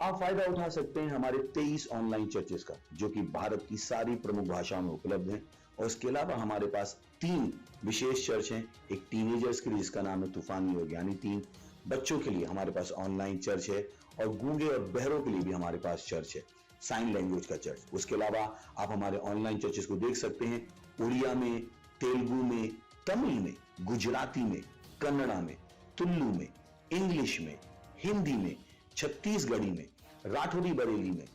आप फायदा उठा सकते हैं हमारे 23 ऑनलाइन चर्चेस का, जो कि भारत की सारी प्रमुख भाषाओं में उपलब्ध हैं। और इसके अलावा हमारे पास 3 विशेष चर्च हैं। एक टीनेजर्स के लिए जिसका नाम है तूफानी योग यानी 3, बच्चों के लिए हमारे पास ऑनलाइन चर्च है, और गूंगे और बहरों के लिए भी हमारे पास चर्च है, साइन लैंग्वेज का चर्च। उसके अलावा आप हमारे ऑनलाइन चर्चेस को देख सकते हैं उड़िया में, तेलुगु में, तमिल में, गुजराती में, कन्नड़ा में, तुलु में, इंग्लिश में, हिंदी में, छत्तीसगढ़ी में, राठौरी बरेली में,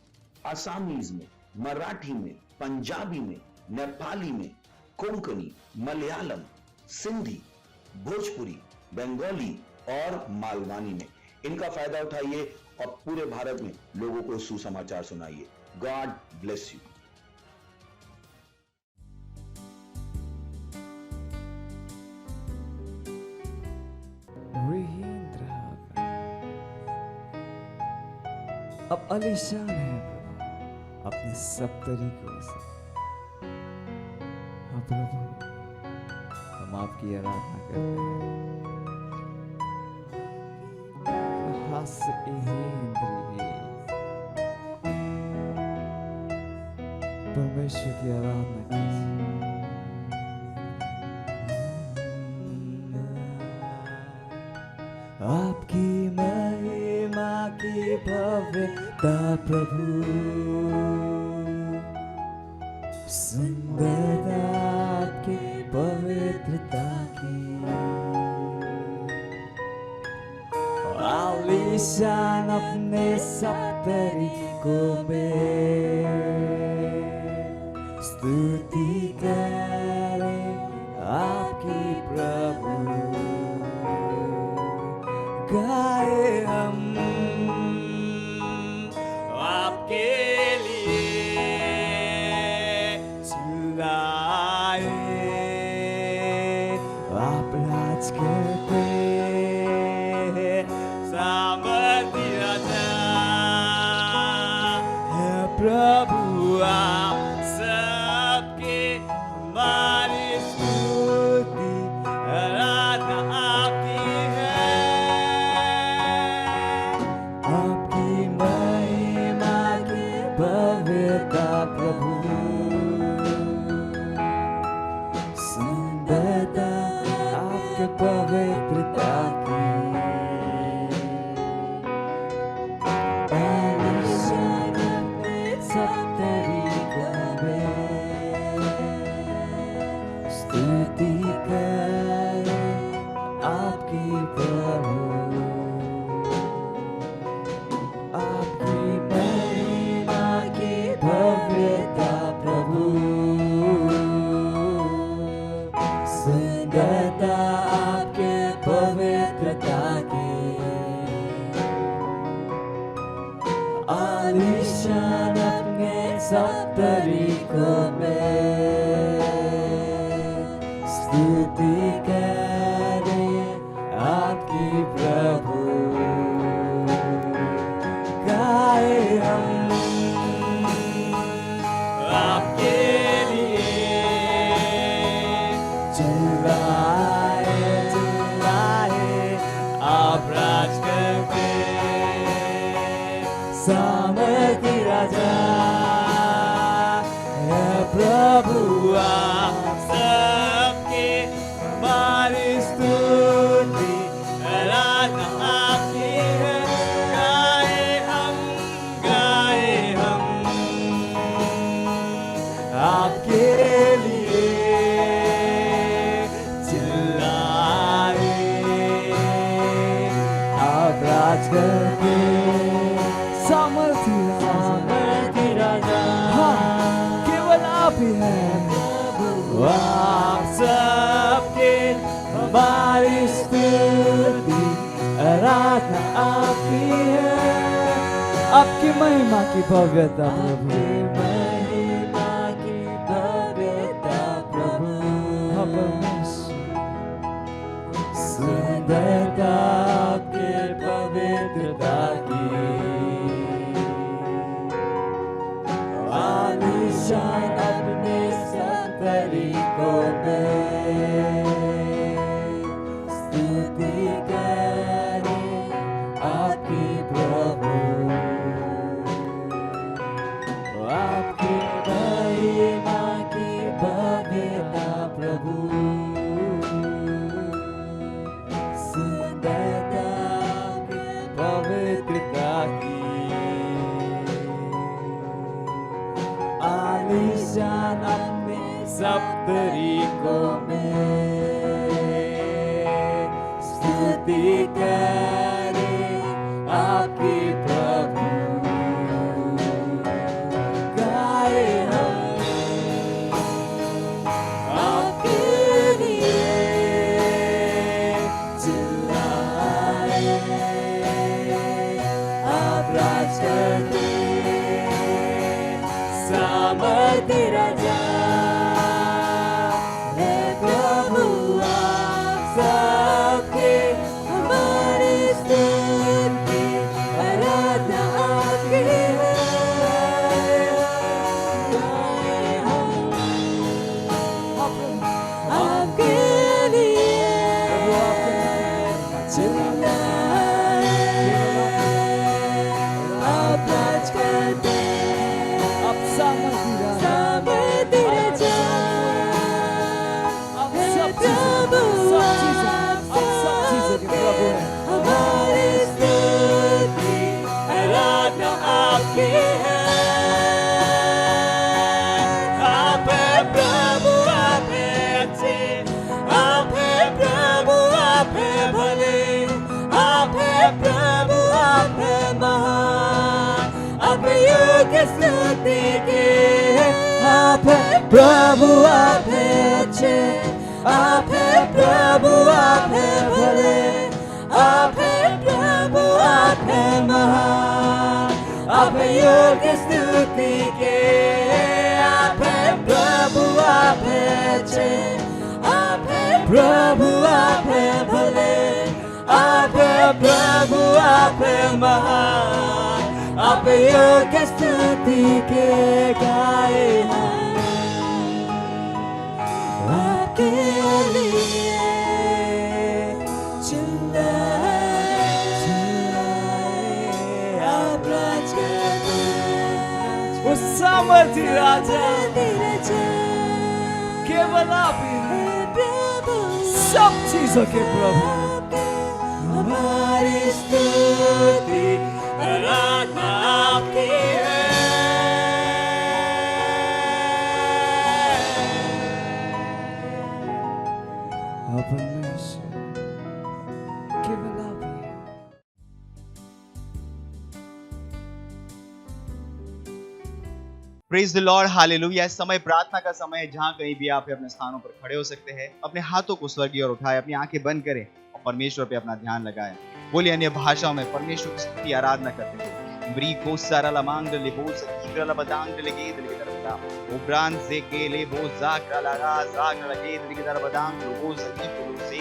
आसामीज में, मराठी में, पंजाबी में, नेपाली में, कोंकणी, मलयालम, सिंधी, भोजपुरी, बंगाली और मालवानी में। इनका फायदा उठाइए और पूरे भारत में लोगों को सुसमाचार सुनाइए। God bless you. अब आलीशान है प्रभु अपने सब तरीकों से। हाँ प्रभु, हम आपकी आराधना करते हैं। हास्य परमेश्वर की आराधना कीजिए। आपकी महिमा की भव्यता प्रभु, सुंदरता आपकी पवित्रता की, आलीशान अपने सब तरीकों में। स्तुति करें आपकी प्रभु, गाए हम आपके लिए, चिल्लाए आप राज करते सामर्थी राजा है प्रभु। आप सबके हमारी स्तुति आराधना आपकी है। आपकी महिमा की भव्यता प्रभु, सुंदरता आपके पवित्रता की, आलीशान अपने सब तरीकों में। स्तुति करें आपकी प्रभु, आपकी महिमा की भव्यता प्रभु, सुंदरता आपके पवित्रता की, आलीशान अपने सब तरीकों में। स्तुति करें आपकी प्रभु, गाए हम आपके लिए, चिल्लाए चिल्लाए आप राज करते सामर्थी राजा है प्रभु। आप सबके हमारी स्तुति आराधना आपकी है। गाए हम आपके लिए, चिल्लाए आप राज करते सामर्थी राजा। हाँ, केवल आप ही हैं। आप सबके हमारी स्तुति आराधना आपकी है। आपकी महिमा की भव्यता प्रभु, महिमा की भव्यता प्रभु, हाँ परमेश्वर, सुंदरता आपके पवित्रता की, आलीशान अपने सब तरीकों में। स्तुति करें आपकी प्रभु, स्तुति करें आपकी प्रभु, गाए हम आपके लिए चिल्लाए। आप राज करते सामर्थ्य राजा है प्रभु, आप सबके हमारी स्तुति आराधना आपकी है। आपके लिए चिल्लाए। आप राज करते आप सामर्थ्य राजा आप सब चीजों के प्रभु हैं। हमारी स्तुति आराधना आपकी है। आप हैं प्रभु, आप हैं अच्छे, आप हैं प्रभु, आप हैं भले, आप हैं प्रभु, आप हैं महान, आप योग्य स्तुति के। आप हैं प्रभु, आप हैं अच्छे, आप हैं प्रभु, आप हैं भले, आप हैं प्रभु, आप हैं महान, आप योग्य स्तुति के। आप हैं प्रभु, आप हैं अच्छे, आप हैं प्रभु, आप हैं भले, आप हैं प्रभु, आप हैं महान, आप योग्य स्तुति के। गाए हम आपके लिए चिल्लाए। आप राज करते वो सामर्थ्य राजा केवल आप ही हैं, सब चीजों के प्रभु। हमारी स्तुति आराधना आपकी है। परमेश्वर केवल आप ही हैं। Praise the lord, hallelujah. इस समय प्रार्थना का समय है, जहां कहीं भी आप अपने स्थानों पर खड़े हो सकते हैं। अपने हाथों को स्वर्ग की ओर उठाएं, अपनी आंखें बंद करें और परमेश्वर पे अपना ध्यान लगाएं। बोलिए अन्य भाषाओं में परमेश्वर की स्तुति आराधना करते हैं। ब्रीको सारा लमांग लेबो सकीरा लबदांग लेगे दिलके दरबदा ओब्रान से के लेबो जाकरा लगा जाकरा लगे दिलके दरबदांग लोगो सकी पुलो से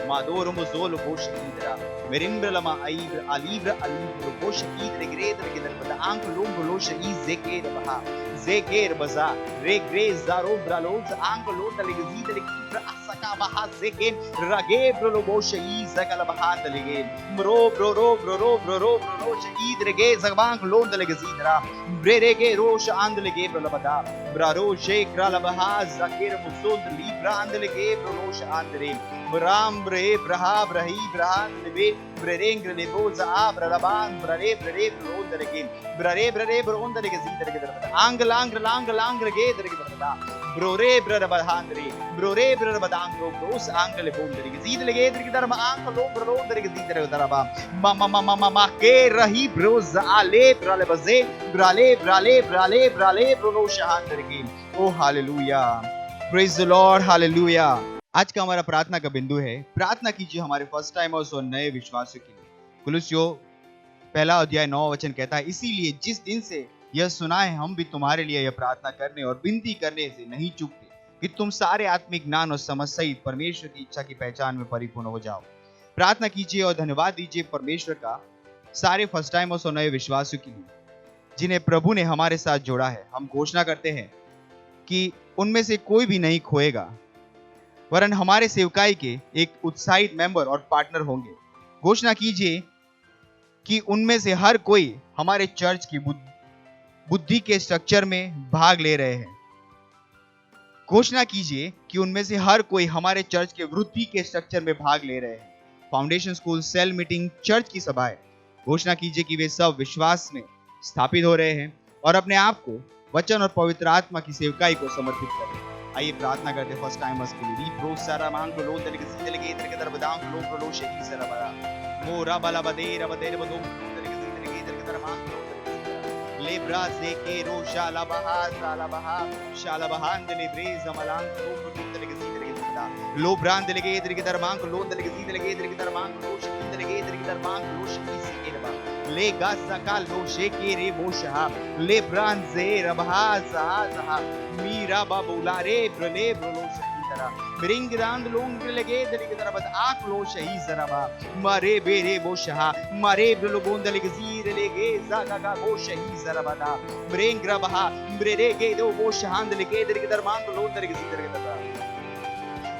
मादोर मुजोल बोश कीदरा मेरिंब्र लमा आइब्र अलीब्र अलीब्र बोश कीदरे ग्रे दिलके दरबदा आंख लोम बोलो शई जेके दबहा जेकेर बजा रे ग्रे जारो ब्रालोज आंख लो दलगे जी दिलके असका बहा जेके रगे ब्रलो बोश ई जकल बहा दलगे ब्रो ब्रो रो ब्रो रो ब्रो रो ब्रो शई दिलके जबांग लो दलगे जीदरा ब्रेरे के रोश आंदलगे ब्रलबदा ब्रारो शेक्रा लबहा जकीर मुसुद लीब्रा आंदलगे ब्रोश आंदरे ब्राम ब्रे ब्रहा ब्रही ब्रहान लेबे ब्रेरेंग लेबो जा ब्रलबान ब्रे ब्रे ब्रोंदलगे ब्रे ब्रे ब्रोंदलगे जीदरगे दरबदा आंग लांग लांग लांग गे दरगे दरबदा ब्रोरे ब्रबहांदरे ब्रोरे ब्रबदांग ब्रोस आंगले बोंदलगे जीदलगे दरगे दरबा आंग लो ब्रोंदलगे जीदरगे दरबा मा के रही ब्रोज आले ब्राले बजे ब्राले ब्राले ब्राले ब्राले ब्रोश आंदरगे। Oh hallelujah, praise the lord, hallelujah. आज का हमारा प्रार्थना का बिंदु है, प्रार्थना कीजिए हमारे फर्स्ट टाइमर्स और नए विश्वासियों के लिए। कुलुस्सियों 1:9 कहता है, इसीलिए जिस दिन से यह सुना है हम भी तुम्हारे लिए यह प्रार्थना करने और विनती करने से नहीं चूकते कि तुम सारे आत्मिक ज्ञान और समझ सहित परमेश्वर की इच्छा की पहचान में परिपूर्ण हो जाओ। प्रार्थना कीजिए और धन्यवाद दीजिए परमेश्वर का सारे फर्स्ट टाइमर्स और नए विश्वासियों के लिए जिन्हें प्रभु ने हमारे साथ जोड़ा है। हम घोषणा करते हैं कि उनमें से कोई भी नहीं खोएगा, वरन हमारे सेवकाई के एक उत्साहित मेंबर और पार्टनर होंगे। घोषणा कीजिए कि उनमें से हर कोई हमारे चर्च की बुद्धि के स्ट्रक्चर में भाग ले रहे हैं। घोषणा कीजिए कि उनमें से हर कोई हमारे चर्च के वृद्धि के स्ट्रक्चर में भाग ले रहे हैं। Foundation school, cell meeting, church की सभाएं। घोषणा कीजिए कि वे सब विश्वास में स्थापित हो रहे हैं और अपने आप को वचन और पवित्र आत्मा की सेवकाई को समर्पित करें। आइए प्रार्थना करते हैं फर्स्ट टाइमर्स के लिए। प्रो सारा मांग लो दलगे दरबदा बदांग लो लो शही सरबदा मोरा बला बदे रबदे बदो ले ब्राजे के रो शाला बहा शाला ले ब्रेज मलांग लो ब्रांद लगे इधर की दरमांग लो दल की सीध लगे इधर की दरमांग लो शकींद लगे इधर की दरमांग लो शकी सी के रबा ले गासा का लो शेके रे मोशहा ले ब्रांद जे रबहा जहा मीरा बाबूला रे ब्रले ब्रलो शकी तरह ब्रिंग रांद लोंग लगे इधर की तरफ आंख लो शही जराबा मारे बेरे मोशहा मारे ब्रलो गोंदल की जीर लेगे जागा का वो शही जराबा ब्रिंग रबहा ब्रेरे के दो वो शहांद लगे इधर की दरमांग लो दल की सीध लगे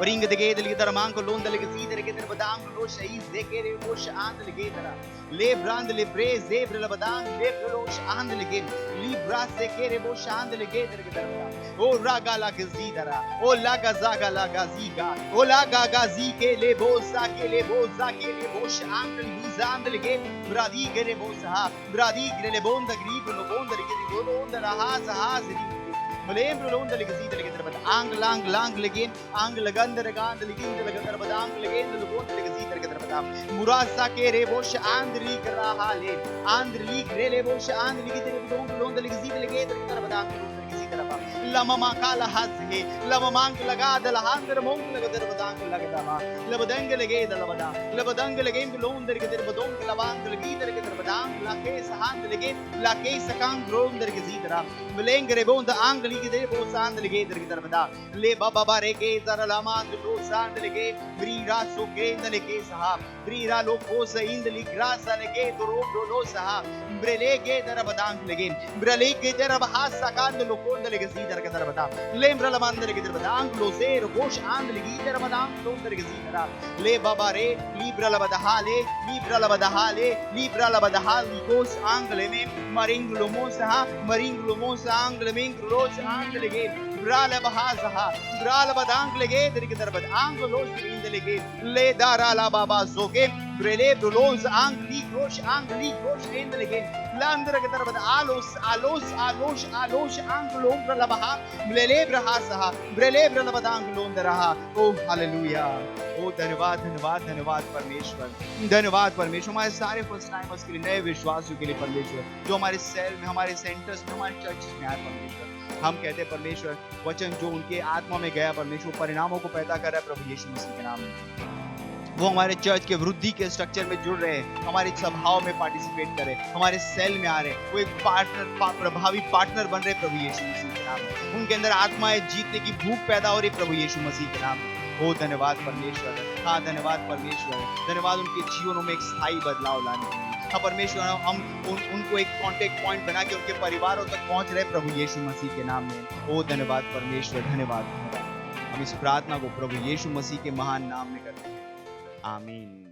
वरिंग दगे दल की दरमांग को लोन दल की सीध लगे दर बदांग लो शही जेके रे वो शांत लगे दरा ले ब्रांद ले ब्रे जेब रे बदांग ले लो शांत लगे ली ब्रास से के रे वो शांत लगे दर के दरबा ओ रागा ला के जी दरा ओ लागा जागा लागा जीगा ओ लागा गाजी के ले बोसा के ले बोसा के ले वो शांत ली जांद लगे ब्रादी के रे बोसा ब्रादी के ले बोंद गरीब लो बोंद लगे वो लोंद रहा जहा मलेम रोंद लगे सीध लगे दर बद आंग लांग लांग लगे आंग लगंद रगांद लगे लगे दर बद आंग लगे लोंद लगे सीध लगे दर बद मुरासा के रे बोश आंद्री कर रहा ले आंद्री रे ले बोश आंद्री की तेरे लोंद लगे सीध लगे दर बद आंग लोंद लगे सीध लगा लममा काला हाथ है लममांग लगा दल हांदर मोंग लगे दर बद आंग लगे दमा लबदंग लगे दल बदा लबदंग लगे लोंद लगे दर बदोंग लवांग लगे दर के दर बद आंग लाके सहांद लगे लाके सकांग लोंद लगे सीध रा मलेंग रे बोंद आंग की दे वो सांद लगे इधर की तरफ दा ले बाबा बारे के जरा लामांग लो सांद लगे ब्रीरा सो के लगे साहब ब्रीरा लो को सईंद लिग्रास लगे तो रो लो साहब ब्रेले के दर बदांग लगे ब्रेले के दर बहास सकांद लो कोंद लगे सीधर के दर बदा ले ब्रला मंद लगे दर बदांग लो से रोश आंद लगी दर बदांग लो दर के सीधर ले बाबा रे लिब्रला बदहाले लिब्रला बदहाले लिब्रला बदहाली कोस आंगले में मरिंग लो मोसा मरिंग लो मोसा आंगले में रोज आंग लगे ब्राल बहाज़हा ब्राल बदांग लगे दर की तरफ आंग लोज इंद लगे ले दारा ला बाबा जोगे ब्रेले ब्रोलोज आंग ली क्रोश इंद लगे लांदर की तरफ आलोस आलोस आलोश आलोश आंग लोम ब्रला बहा ब्रेले ब्रहासहा ब्रेले ब्रला बदांग लोम दरहा ओ हालेलुया ओ धन्यवाद धन्यवाद धन्यवाद परमेश्वर धन्यवाद परमेश्वर हमारे सारे फर्स्ट टाइमर्स के लिए नए विश्वासियों के लिए परमेश्वर जो हमारे सेल में हमारे सेंटर्स में हमारे चर्चेस में आए परमेश्वर हम कहते हैं परमेश्वर वचन जो उनके आत्मा में गया परमेश्वर परिणामों को पैदा कर रहा है प्रभु यीशु मसीह के नाम में वो हमारे चर्च के वृद्धि के स्ट्रक्चर में जुड़ रहे हैं हमारी सभाओं में पार्टिसिपेट करे हमारे सेल में आ रहे वो एक पार्टनर प्रभावी पार्टनर बन रहे प्रभु यीशु मसीह के नाम में उनके अंदर आत्माएं जीतने की भूख पैदा हो रही प्रभु यीशु मसीह के नाम में ओ धन्यवाद परमेश्वर हाँ धन्यवाद परमेश्वर धन्यवाद उनके जीवनों में एक स्थायी बदलाव लाने के लिए हाँ परमेश्वर हम उनको एक कांटेक्ट पॉइंट बना के उनके परिवारों तक पहुंच रहे प्रभु यीशु मसीह के नाम में ओ धन्यवाद परमेश्वर धन्यवाद हम इस प्रार्थना को प्रभु यीशु मसीह के महान नाम में करते हैं आमीन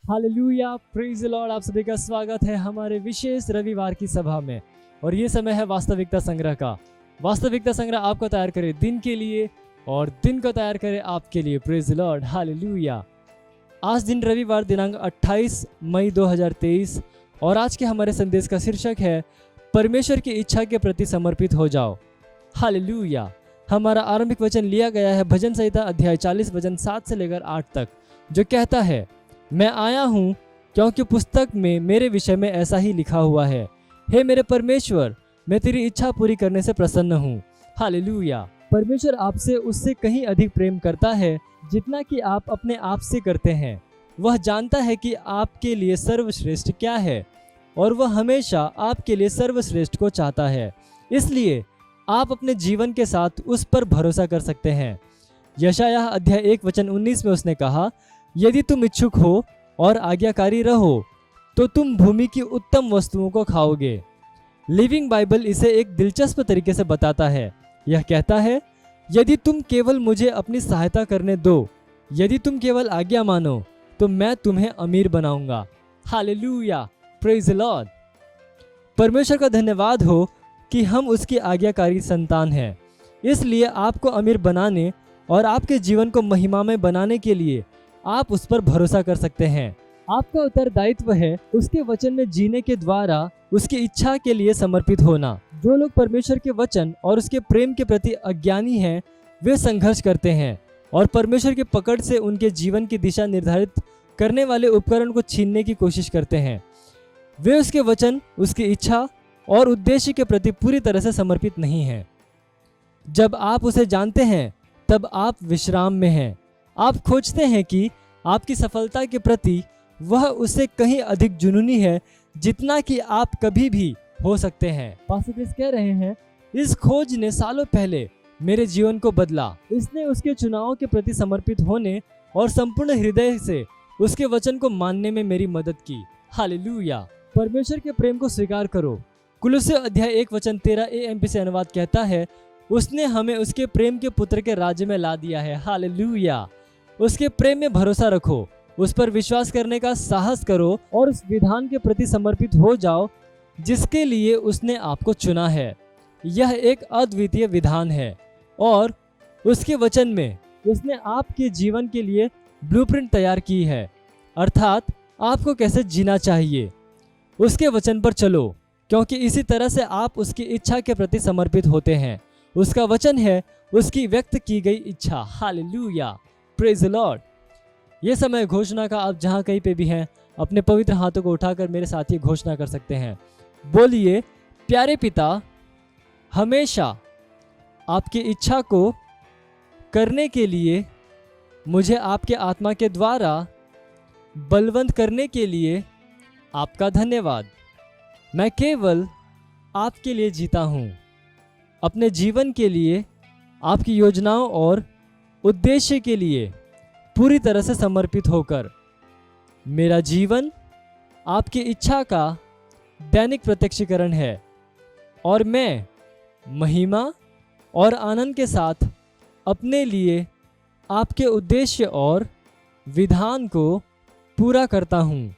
हालेलुया प्रेज द लॉर्ड। आप सभी का स्वागत है हमारे विशेष रविवार की सभा में और ये समय है वास्तविकता संग्रह का। वास्तविकता संग्रह आपको तैयार करे दिन के लिए और दिन को तैयार करे आपके लिए। Praise the lord hallelujah. आज दिन रविवार दिनांक 28 मई 2023 और आज के हमारे संदेश का शीर्षक है परमेश्वर की इच्छा के प्रति समर्पित हो जाओ। हालेलुया। हमारा आरंभिक वचन लिया गया है भजन संहिता अध्याय 40 वचन 7 से लेकर 8 तक, जो कहता है मैं आया हूँ क्योंकि पुस्तक में मेरे विषय में ऐसा ही लिखा हुआ है, हे मेरे परमेश्वर मैं तेरी इच्छा पूरी करने से प्रसन्न हूँ। हालेलुया। परमेश्वर आपसे उससे कहीं अधिक प्रेम करता है जितना कि आप अपने आप से करते हैं। वह जानता है कि आपके लिए सर्वश्रेष्ठ क्या है और वह हमेशा आपके लिए सर्वश्रेष्ठ को चाहता है, इसलिए आप अपने जीवन के साथ उस पर भरोसा कर सकते हैं। यशायाह अध्याय 1 वचन 19 में उसने कहा, यदि तुम इच्छुक हो और आज्ञाकारी रहो तो तुम भूमि की उत्तम वस्तुओं को खाओगे। लिविंग बाइबल इसे एक दिलचस्प तरीके से बताता है। यह कहता है, यदि तुम केवल मुझे अपनी सहायता करने दो, यदि तुम केवल आज्ञा मानो तो मैं तुम्हें अमीर बनाऊंगा। Hallelujah, praise the Lord. परमेश्वर का धन्यवाद हो कि हम उसकी आज्ञाकारी संतान हैं। इसलिए आपको अमीर बनाने और आपके जीवन को महिमामय बनाने के लिए आप उस पर भरोसा कर सकते हैं। आपका उत्तरदायित्व है उसके वचन में जीने के द्वारा उसकी इच्छा के लिए समर्पित होना। जो लोग परमेश्वर के वचन और उसके प्रेम के प्रति अज्ञानी हैं वे संघर्ष करते हैं, और परमेश्वर की पकड़ से उनके जीवन की दिशा निर्धारित करने वाले उपकरण को छीनने की कोशिश करते हैं। वे उसके वचन, उसकी इच्छा और उद्देश्य के प्रति पूरी तरह से समर्पित नहीं हैं। जब आप उसे जानते हैं तब आप विश्राम में हैं। आप खोजते हैं कि आपकी सफलता के प्रति वह उससे कहीं अधिक जुनूनी है जितना कि आप कभी भी हो सकते हैं। पास्टर क्रिस कह रहे हैं, इस खोज ने सालों पहले मेरे जीवन को बदला। इसने उसके चुनावों के प्रति समर्पित होने और संपूर्ण हृदय से उसके वचन को मानने में मेरी मदद की। हालेलुया। परमेश्वर के प्रेम को स्वीकार करो। कुलुस्सी अध्याय 1 वचन 13 AMP से अनुवाद कहता है, उसने हमें उसके प्रेम के पुत्र के राज्य में ला दिया है। हालेलुया। उसके प्रेम में भरोसा रखो, उस पर विश्वास करने का साहस करो और उस विधान के प्रति समर्पित हो जाओ जिसके लिए उसने आपको चुना है। यह एक अद्वितीय विधान है और उसके वचन में उसने आपके जीवन के लिए ब्लूप्रिंट तैयार की है, अर्थात आपको कैसे जीना चाहिए। उसके वचन पर चलो, क्योंकि इसी तरह से आप उसकी इच्छा के प्रति समर्पित होते हैं। उसका वचन है उसकी व्यक्त की गई इच्छा। Hallelujah, praise the Lord. ये समय घोषणा का, आप जहाँ कहीं पे भी हैं अपने पवित्र हाथों को उठाकर मेरे साथ ये घोषणा कर सकते हैं। बोलिए, प्यारे पिता, हमेशा आपकी इच्छा को करने के लिए मुझे आपके आत्मा के द्वारा बलवंत करने के लिए आपका धन्यवाद। मैं केवल आपके लिए जीता हूँ। अपने जीवन के लिए आपकी योजनाओं और उद्देश्य के लिए पूरी तरह से समर्पित होकर मेरा जीवन आपकी इच्छा का दैनिक प्रत्यक्षीकरण है और मैं महिमा और आनंद के साथ अपने लिए आपके उद्देश्य और विधान को पूरा करता हूँ।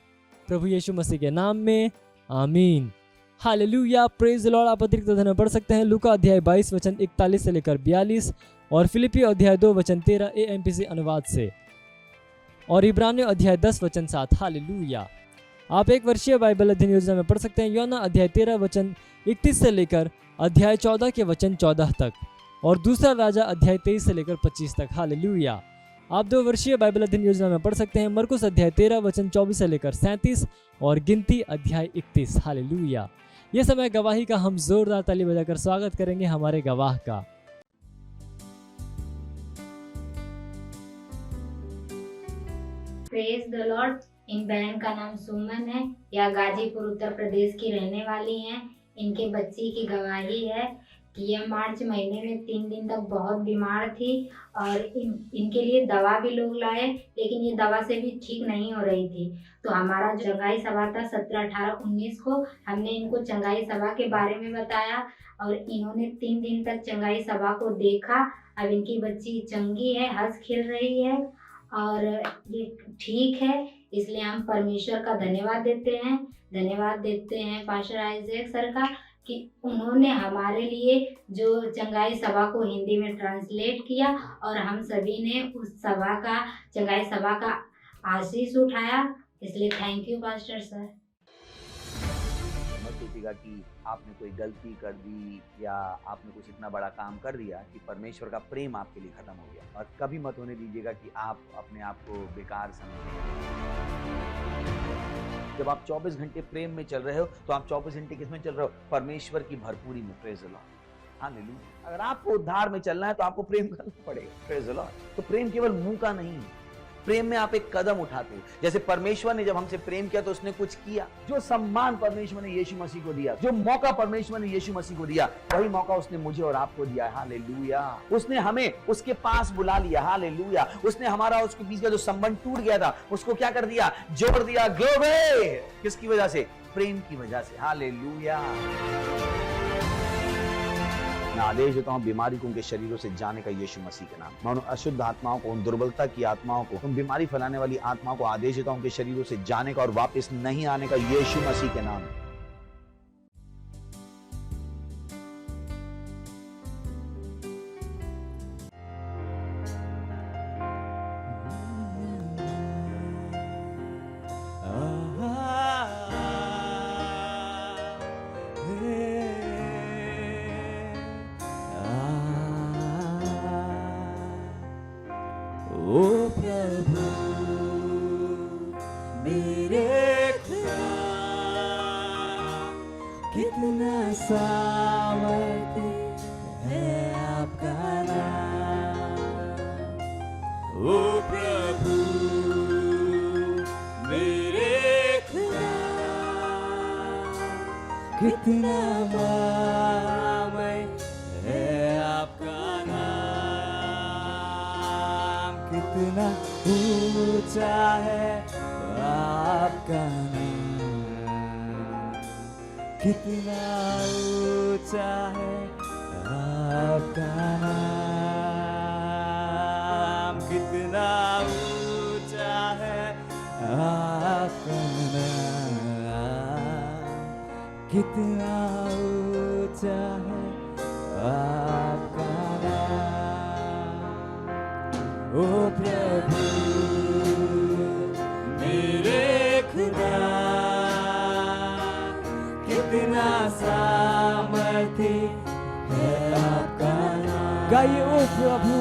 प्रभु यीशु मसीह के नाम में आमीन। Hallelujah, praise the Lord. आप अतिरिक्त धन्य पढ़ सकते हैं लूका अध्याय 22 वचन 41 से लेकर 42 और फिलिपी अध्याय 2 वचन 13 AMPC अनुवाद से और इब्रानियों अध्याय 10 वचन 7। हालेलुया। आप एक वर्षीय बाइबल अध्ययन योजना में पढ़ सकते हैं योना अध्याय 13 वचन 31 से लेकर अध्याय 14 के वचन 14 तक और दूसरा राजा अध्याय 23 से लेकर 25 तक। हालेलुया। आप 2 वर्षीय बाइबल अध्ययन योजना में पढ़ सकते हैं मरकुस अध्याय 13 वचन 24 से लेकर 37 और गिनती अध्याय 31। हालेलुया। ये समय गवाही का, हम जोरदार ताली बजाकर स्वागत करेंगे हमारे गवाह का। Praise the Lord. इन बहन का नाम सुमन है, यह गाजीपुर उत्तर प्रदेश की रहने वाली हैं। इनके बच्ची की गवाही है कि यह मार्च महीने में 3 दिन तक बहुत बीमार थी और इनके लिए दवा भी लोग लाए, लेकिन ये दवा से भी ठीक नहीं हो रही थी। तो हमारा चंगाई सभा था 17, 18, 19 को, हमने इनको चंगाई सभा के बारे में बताया और इन्होंने 3 दिन तक चंगाई सभा को देखा। अब इनकी बच्ची चंगी है, हंस खेल रही है और ये ठीक है, इसलिए हम परमेश्वर का धन्यवाद देते हैं पास्टर आइजैक सर का कि उन्होंने हमारे लिए जो चंगाई सभा को हिंदी में ट्रांसलेट किया और हम सभी ने उस सभा का, चंगाई सभा का आशीष उठाया। इसलिए थैंक यू पास्टर सर। मत सोचिएगा कि आपने कोई गलती कर दी या आपने कुछ इतना बड़ा काम कर दिया कि परमेश्वर का प्रेम आपके लिए खत्म हो गया, और कभी मत होने दीजिएगा कि आप अपने आप को बेकार समझें। जब आप 24 घंटे प्रेम में चल रहे हो तो आप 24 घंटे किसमें चल रहे हो? परमेश्वर की भरपूरी में। Praise the lord, hallelujah. अगर आपको उद्धार में चलना है तो आपको प्रेम करना पड़ेगा। Praise the Lord. तो प्रेम केवल मुंह का नहीं है, प्रेम में आप एक कदम उठाते हो। जैसे परमेश्वर ने जब हमसे प्रेम किया तो उसने कुछ किया। जो सम्मान परमेश्वर ने यीशु मसीह को दिया, जो मौका परमेश्वर ने यीशु मसीह को दिया, वही मौका उसने मुझे और आपको दिया है। हालेलुया। उसने हमें उसके पास बुला लिया। हालेलुया। उसने हमारा उसके बीच का जो संबंध टूट गया था उसको क्या कर दिया? जोड़ दिया। ग्लोरी। किसकी वजह से? प्रेम की वजह से। हालेलुया। मैं आदेश देता हूं बीमारी को उनके शरीरों से जाने का यीशु मसीह के नाम। मैं उन अशुद्ध आत्माओं को, उन दुर्बलता की आत्माओं को, उन बीमारी फैलाने वाली आत्माओं को आदेश देता हूं उनके शरीरों से जाने का और वापस नहीं आने का यीशु मसीह के नाम। ओ प्रभु मेरे खुदा, कितना सामर्थ्य है आपका नाम। ओ प्रभु मेरे खुदा, कितना महामय है आपका नाम, कितना ऊंचा है आपका नाम, कितना ऊंचा है आपका नाम, कितना ऊंचा है आपका नाम, कितना ऊंचा है आपका नाम। ओ प्रभु मेरे खुदा, कितना सामर्थ्य है आपका नाम। गाइए ओ प्रभु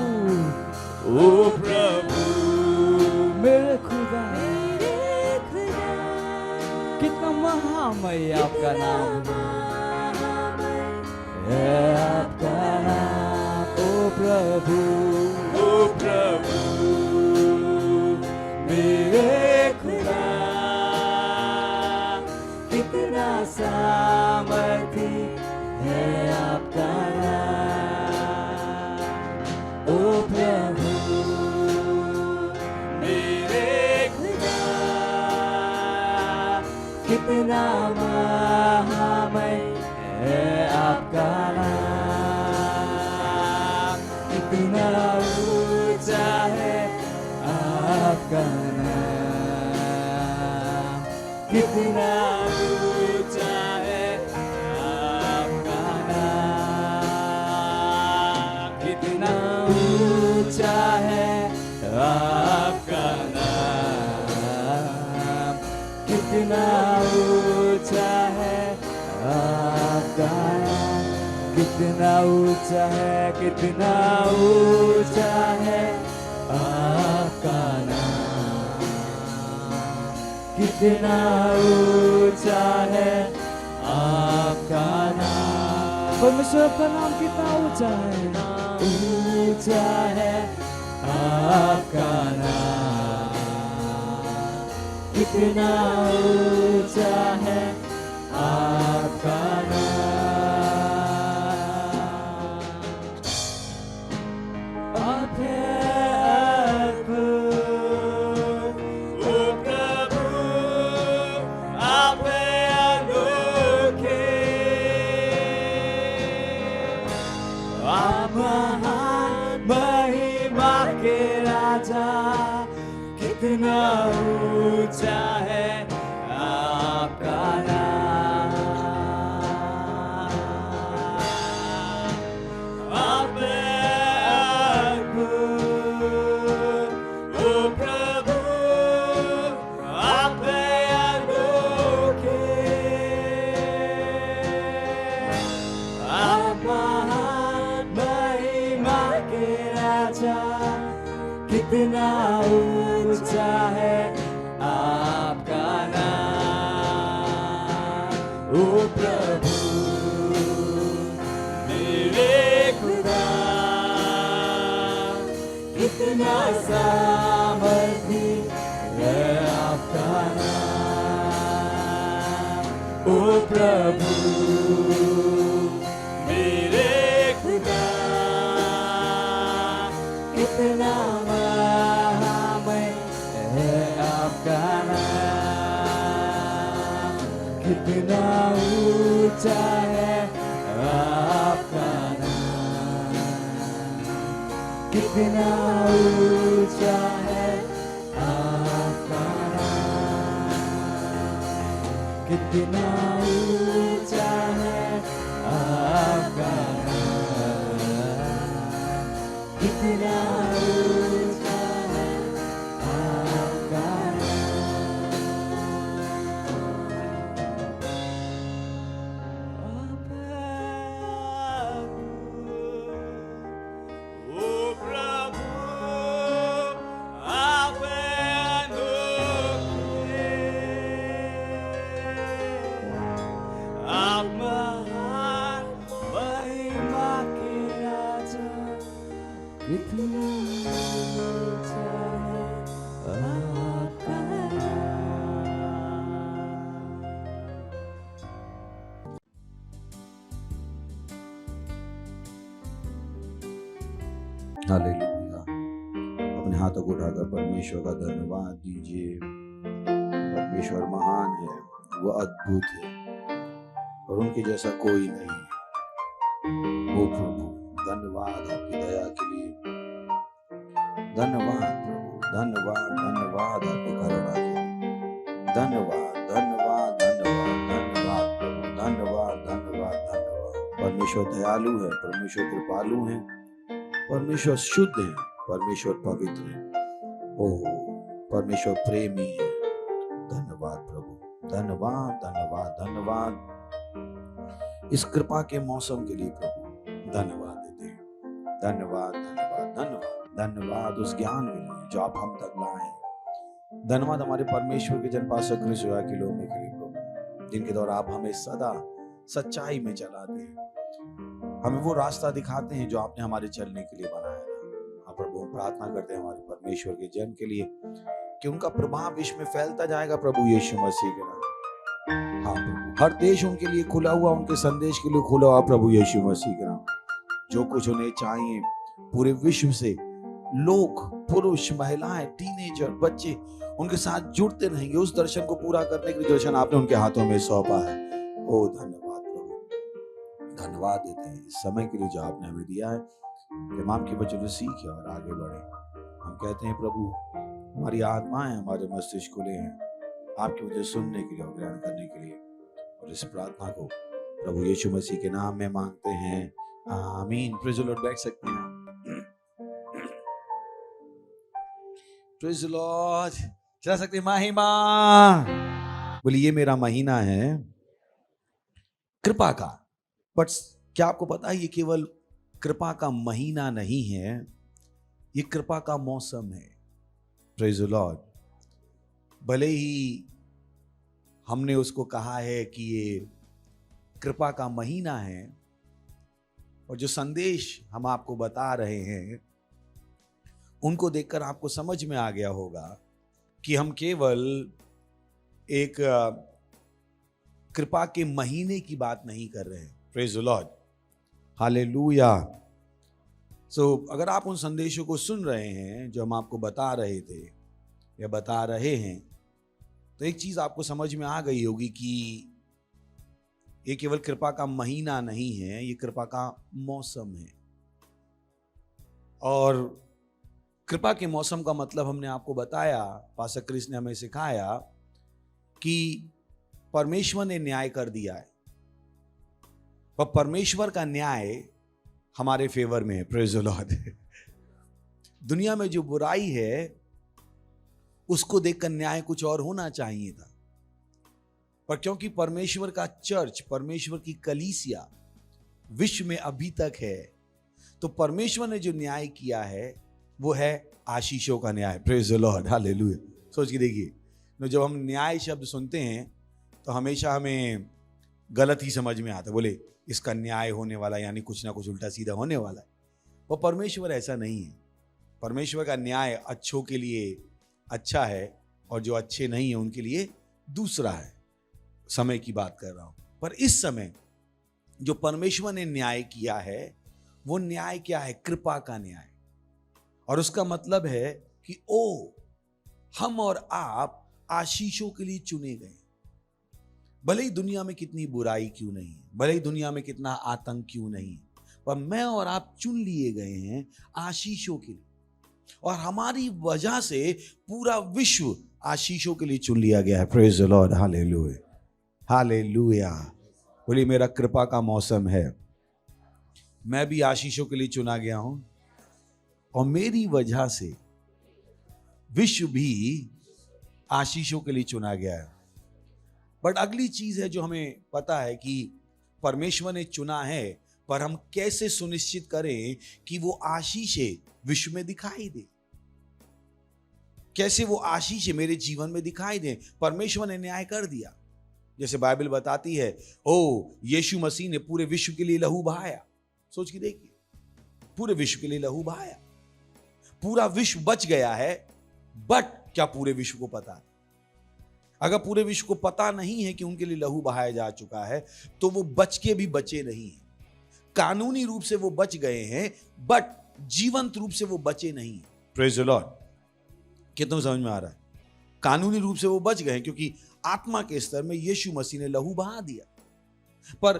मेरे खुदा, कितना महामय आपका नाम है आपका नाम। ओ प्रभु मेरे खुदा, कितना सामर्थ्य है आपका नाम। ओ प्रभु मेरे खुदा, कितना महामय है आपका नाम, कितना ऊंचा है आपका नाम, कितना ऊंचा है आपका नाम, कितना ऊंचा है आपका नाम, कितना ऊंचा है आपका नाम, कितना ऊंचा है, कितना ऊंचा है आपका नाम, कितना ऊंचा है आपका नाम। परमेश्वर का नाम कितना ऊंचा है, ऊंचा है आपका नाम, कितना ऊंचा है आपका नाम। आप कितना ऊंचा है आपका नाम, आप अद्भुत ओ प्रभु, आप अनोखे, आप महान महिमा के राजा, कितना ऊंचा है आपका नाम। ओ प्रभु मेरे खुदा, कितना सामर्थ्य है आपका नाम। ओ प्रभु मेरे खुदा, कितना महामय है आपका नाम, कितना ऊंचा है आपका नाम, कितना ऊंचा है आपका नाम, कितना ऊंचा है आपका नाम, कितना ऊंचा है आपका नाम। ओ प्रभु हालेलुया। अपने हाथों को उठाकर परमेश्वर का धन्यवाद दीजिए। परमेश्वर महान है, वो अद्भुत है और उनके जैसा कोई नहीं है। ओ प्रभु, धन्यवाद आपकी दया के लिए, धन्यवाद प्रभु, धन्यवाद धन्यवाद आपकी करुणा के लिए, धन्यवाद धन्यवाद धन्यवाद धन्यवाद प्रभु, धन्यवाद धन्यवाद धन्यवाद। परमेश्वर दयालु है, परमेश्वर कृपालु है, परमेश्वर शुद्ध है, परमेश्वर पवित्र है, ओह परमेश्वर प्रेमी है। धन्यवाद प्रभु, धन्यवाद धन्यवाद धन्यवाद इस कृपा के मौसम के लिए प्रभु, धन्यवाद देते हैं। धन्यवाद धन्यवाद धन्यवाद धन्यवाद उस ज्ञान के लिए जो आप हम तक लाए। धन्यवाद हमारे परमेश्वर के जन पास क्रिस्त के लोगों के लिए प्रभु, जिनके द्वारा आप हमें सदा सच्चाई में चलाते हैं, हमें वो रास्ता दिखाते हैं जो आपने हमारे चलने के लिए बनाया था। हाँ प्रभु, हम प्रार्थना करते हैं हमारे परमेश्वर के जन के लिए कि उनका प्रभाव विश्व में फैलता जाएगा प्रभु यीशु मसीह के नाम। हाँ प्रभु, हर देश उनके लिए खुला हुआ, उनके संदेश के लिए खुला हुआ प्रभु यीशु मसीह के नाम। जो कुछ उन्हें चाहिए पूरे विश्व से लोग, पुरुष, महिलाएं, टीनेजर, बच्चे उनके साथ जुड़ते रहेंगे उस दर्शन को पूरा करने के लिए दर्शन आपने उनके हाथों में सौंपा है। ओ धन्यवाद प्रभु, धन्यवाद देते हैं इस समय के लिए जो आपने हमें दिया है कि हम आपके वचन सीखें और आगे बढ़े। हम कहते हैं प्रभु, हमारी आत्माएं, हमारे मस्तिष्क खुले हैं आपकी वजह सुनने के लिए और ग्रहण करने के लिए, और इस प्रार्थना को प्रभु यीशु मसीह के नाम में मांगते हैं, आमीन। प्रेज़ द लॉर्ड, बैठ सकते हैं। प्रेज़ द लॉर्ड, चला सकते हैं। महिमा बोलिए, ये मेरा महीना है कृपा का। बट क्या आपको पता है ये केवल कृपा का महीना नहीं है, ये कृपा का मौसम है। प्रेज़ द लॉर्ड, भले ही हमने उसको कहा है कि ये कृपा का महीना है, और जो संदेश हम आपको बता रहे हैं उनको देखकर आपको समझ में आ गया होगा कि हम केवल एक कृपा के महीने की बात नहीं कर रहे हैं। Praise the lord, hallelujah. So अगर आप उन संदेशों को सुन रहे हैं जो हम आपको बता रहे थे या बता रहे हैं, तो एक चीज आपको समझ में आ गई होगी कि ये केवल कृपा का महीना नहीं है, ये कृपा का मौसम है। और कृपा के मौसम का मतलब हमने आपको बताया, पास्टर क्रिस ने हमें सिखाया कि परमेश्वर ने न्याय कर दिया है, पर परमेश्वर का न्याय हमारे फेवर में है। Praise the Lord. दुनिया में जो बुराई है उसको देखकर न्याय कुछ और होना चाहिए था, पर क्योंकि परमेश्वर का चर्च, परमेश्वर की कलीसिया विश्व में अभी तक है, तो परमेश्वर ने जो न्याय किया है वो है आशीषों का न्याय। Praise the lord, hallelujah. सोच के देखिए, जब हम न्याय शब्द सुनते हैं तो हमेशा हमें गलत ही समझ में आता है, बोले इसका न्याय होने वाला, यानी कुछ ना कुछ उल्टा सीधा होने वाला है। वो परमेश्वर ऐसा नहीं है। परमेश्वर का न्याय अच्छों के लिए अच्छा है और जो अच्छे नहीं है उनके लिए दूसरा है। समय की बात कर रहा हूं, पर इस समय जो परमेश्वर ने न्याय किया है वो न्याय क्या है? कृपा का न्याय। और उसका मतलब है कि हम और आप आशीषों के लिए चुने गए। भले ही दुनिया में कितनी बुराई क्यों नहीं है, भले ही दुनिया में कितना आतंक क्यों नहीं है, पर मैं और आप चुन लिए गए हैं आशीषों के लिए, और हमारी वजह से पूरा विश्व आशीषों के लिए चुन लिया गया है। Praise the lord, hallelujah, hallelujah. बोलिए, मेरा कृपा का मौसम है, मैं भी आशीषों के लिए चुना गया हूं, और मेरी वजह से विश्व भी आशीषों के लिए चुना गया है। बट अगली चीज है जो हमें पता है कि परमेश्वर ने चुना है, पर हम कैसे सुनिश्चित करें कि वो आशीषें विश्व में दिखाई दे, कैसे वो आशीषें मेरे जीवन में दिखाई दे। परमेश्वर ने न्याय कर दिया, जैसे बाइबल बताती है, यीशु मसीह ने पूरे विश्व के लिए लहू बहाया। सोच के देखिए, पूरे विश्व के लिए लहू बहाया, पूरा विश्व बच गया है। बट क्या पूरे विश्व को पता है? अगर पूरे विश्व को पता नहीं है कि उनके लिए लहू बहाया जा चुका है, तो वो बच के भी बचे नहीं हैं। कानूनी रूप से वो बच गए हैं, बट जीवंत रूप से वो बचे नहीं। Praise the Lord. कितना समझ में आ रहा है? कानूनी रूप से वो बच गए क्योंकि आत्मा के स्तर में यीशु मसीह ने लहू बहा दिया, पर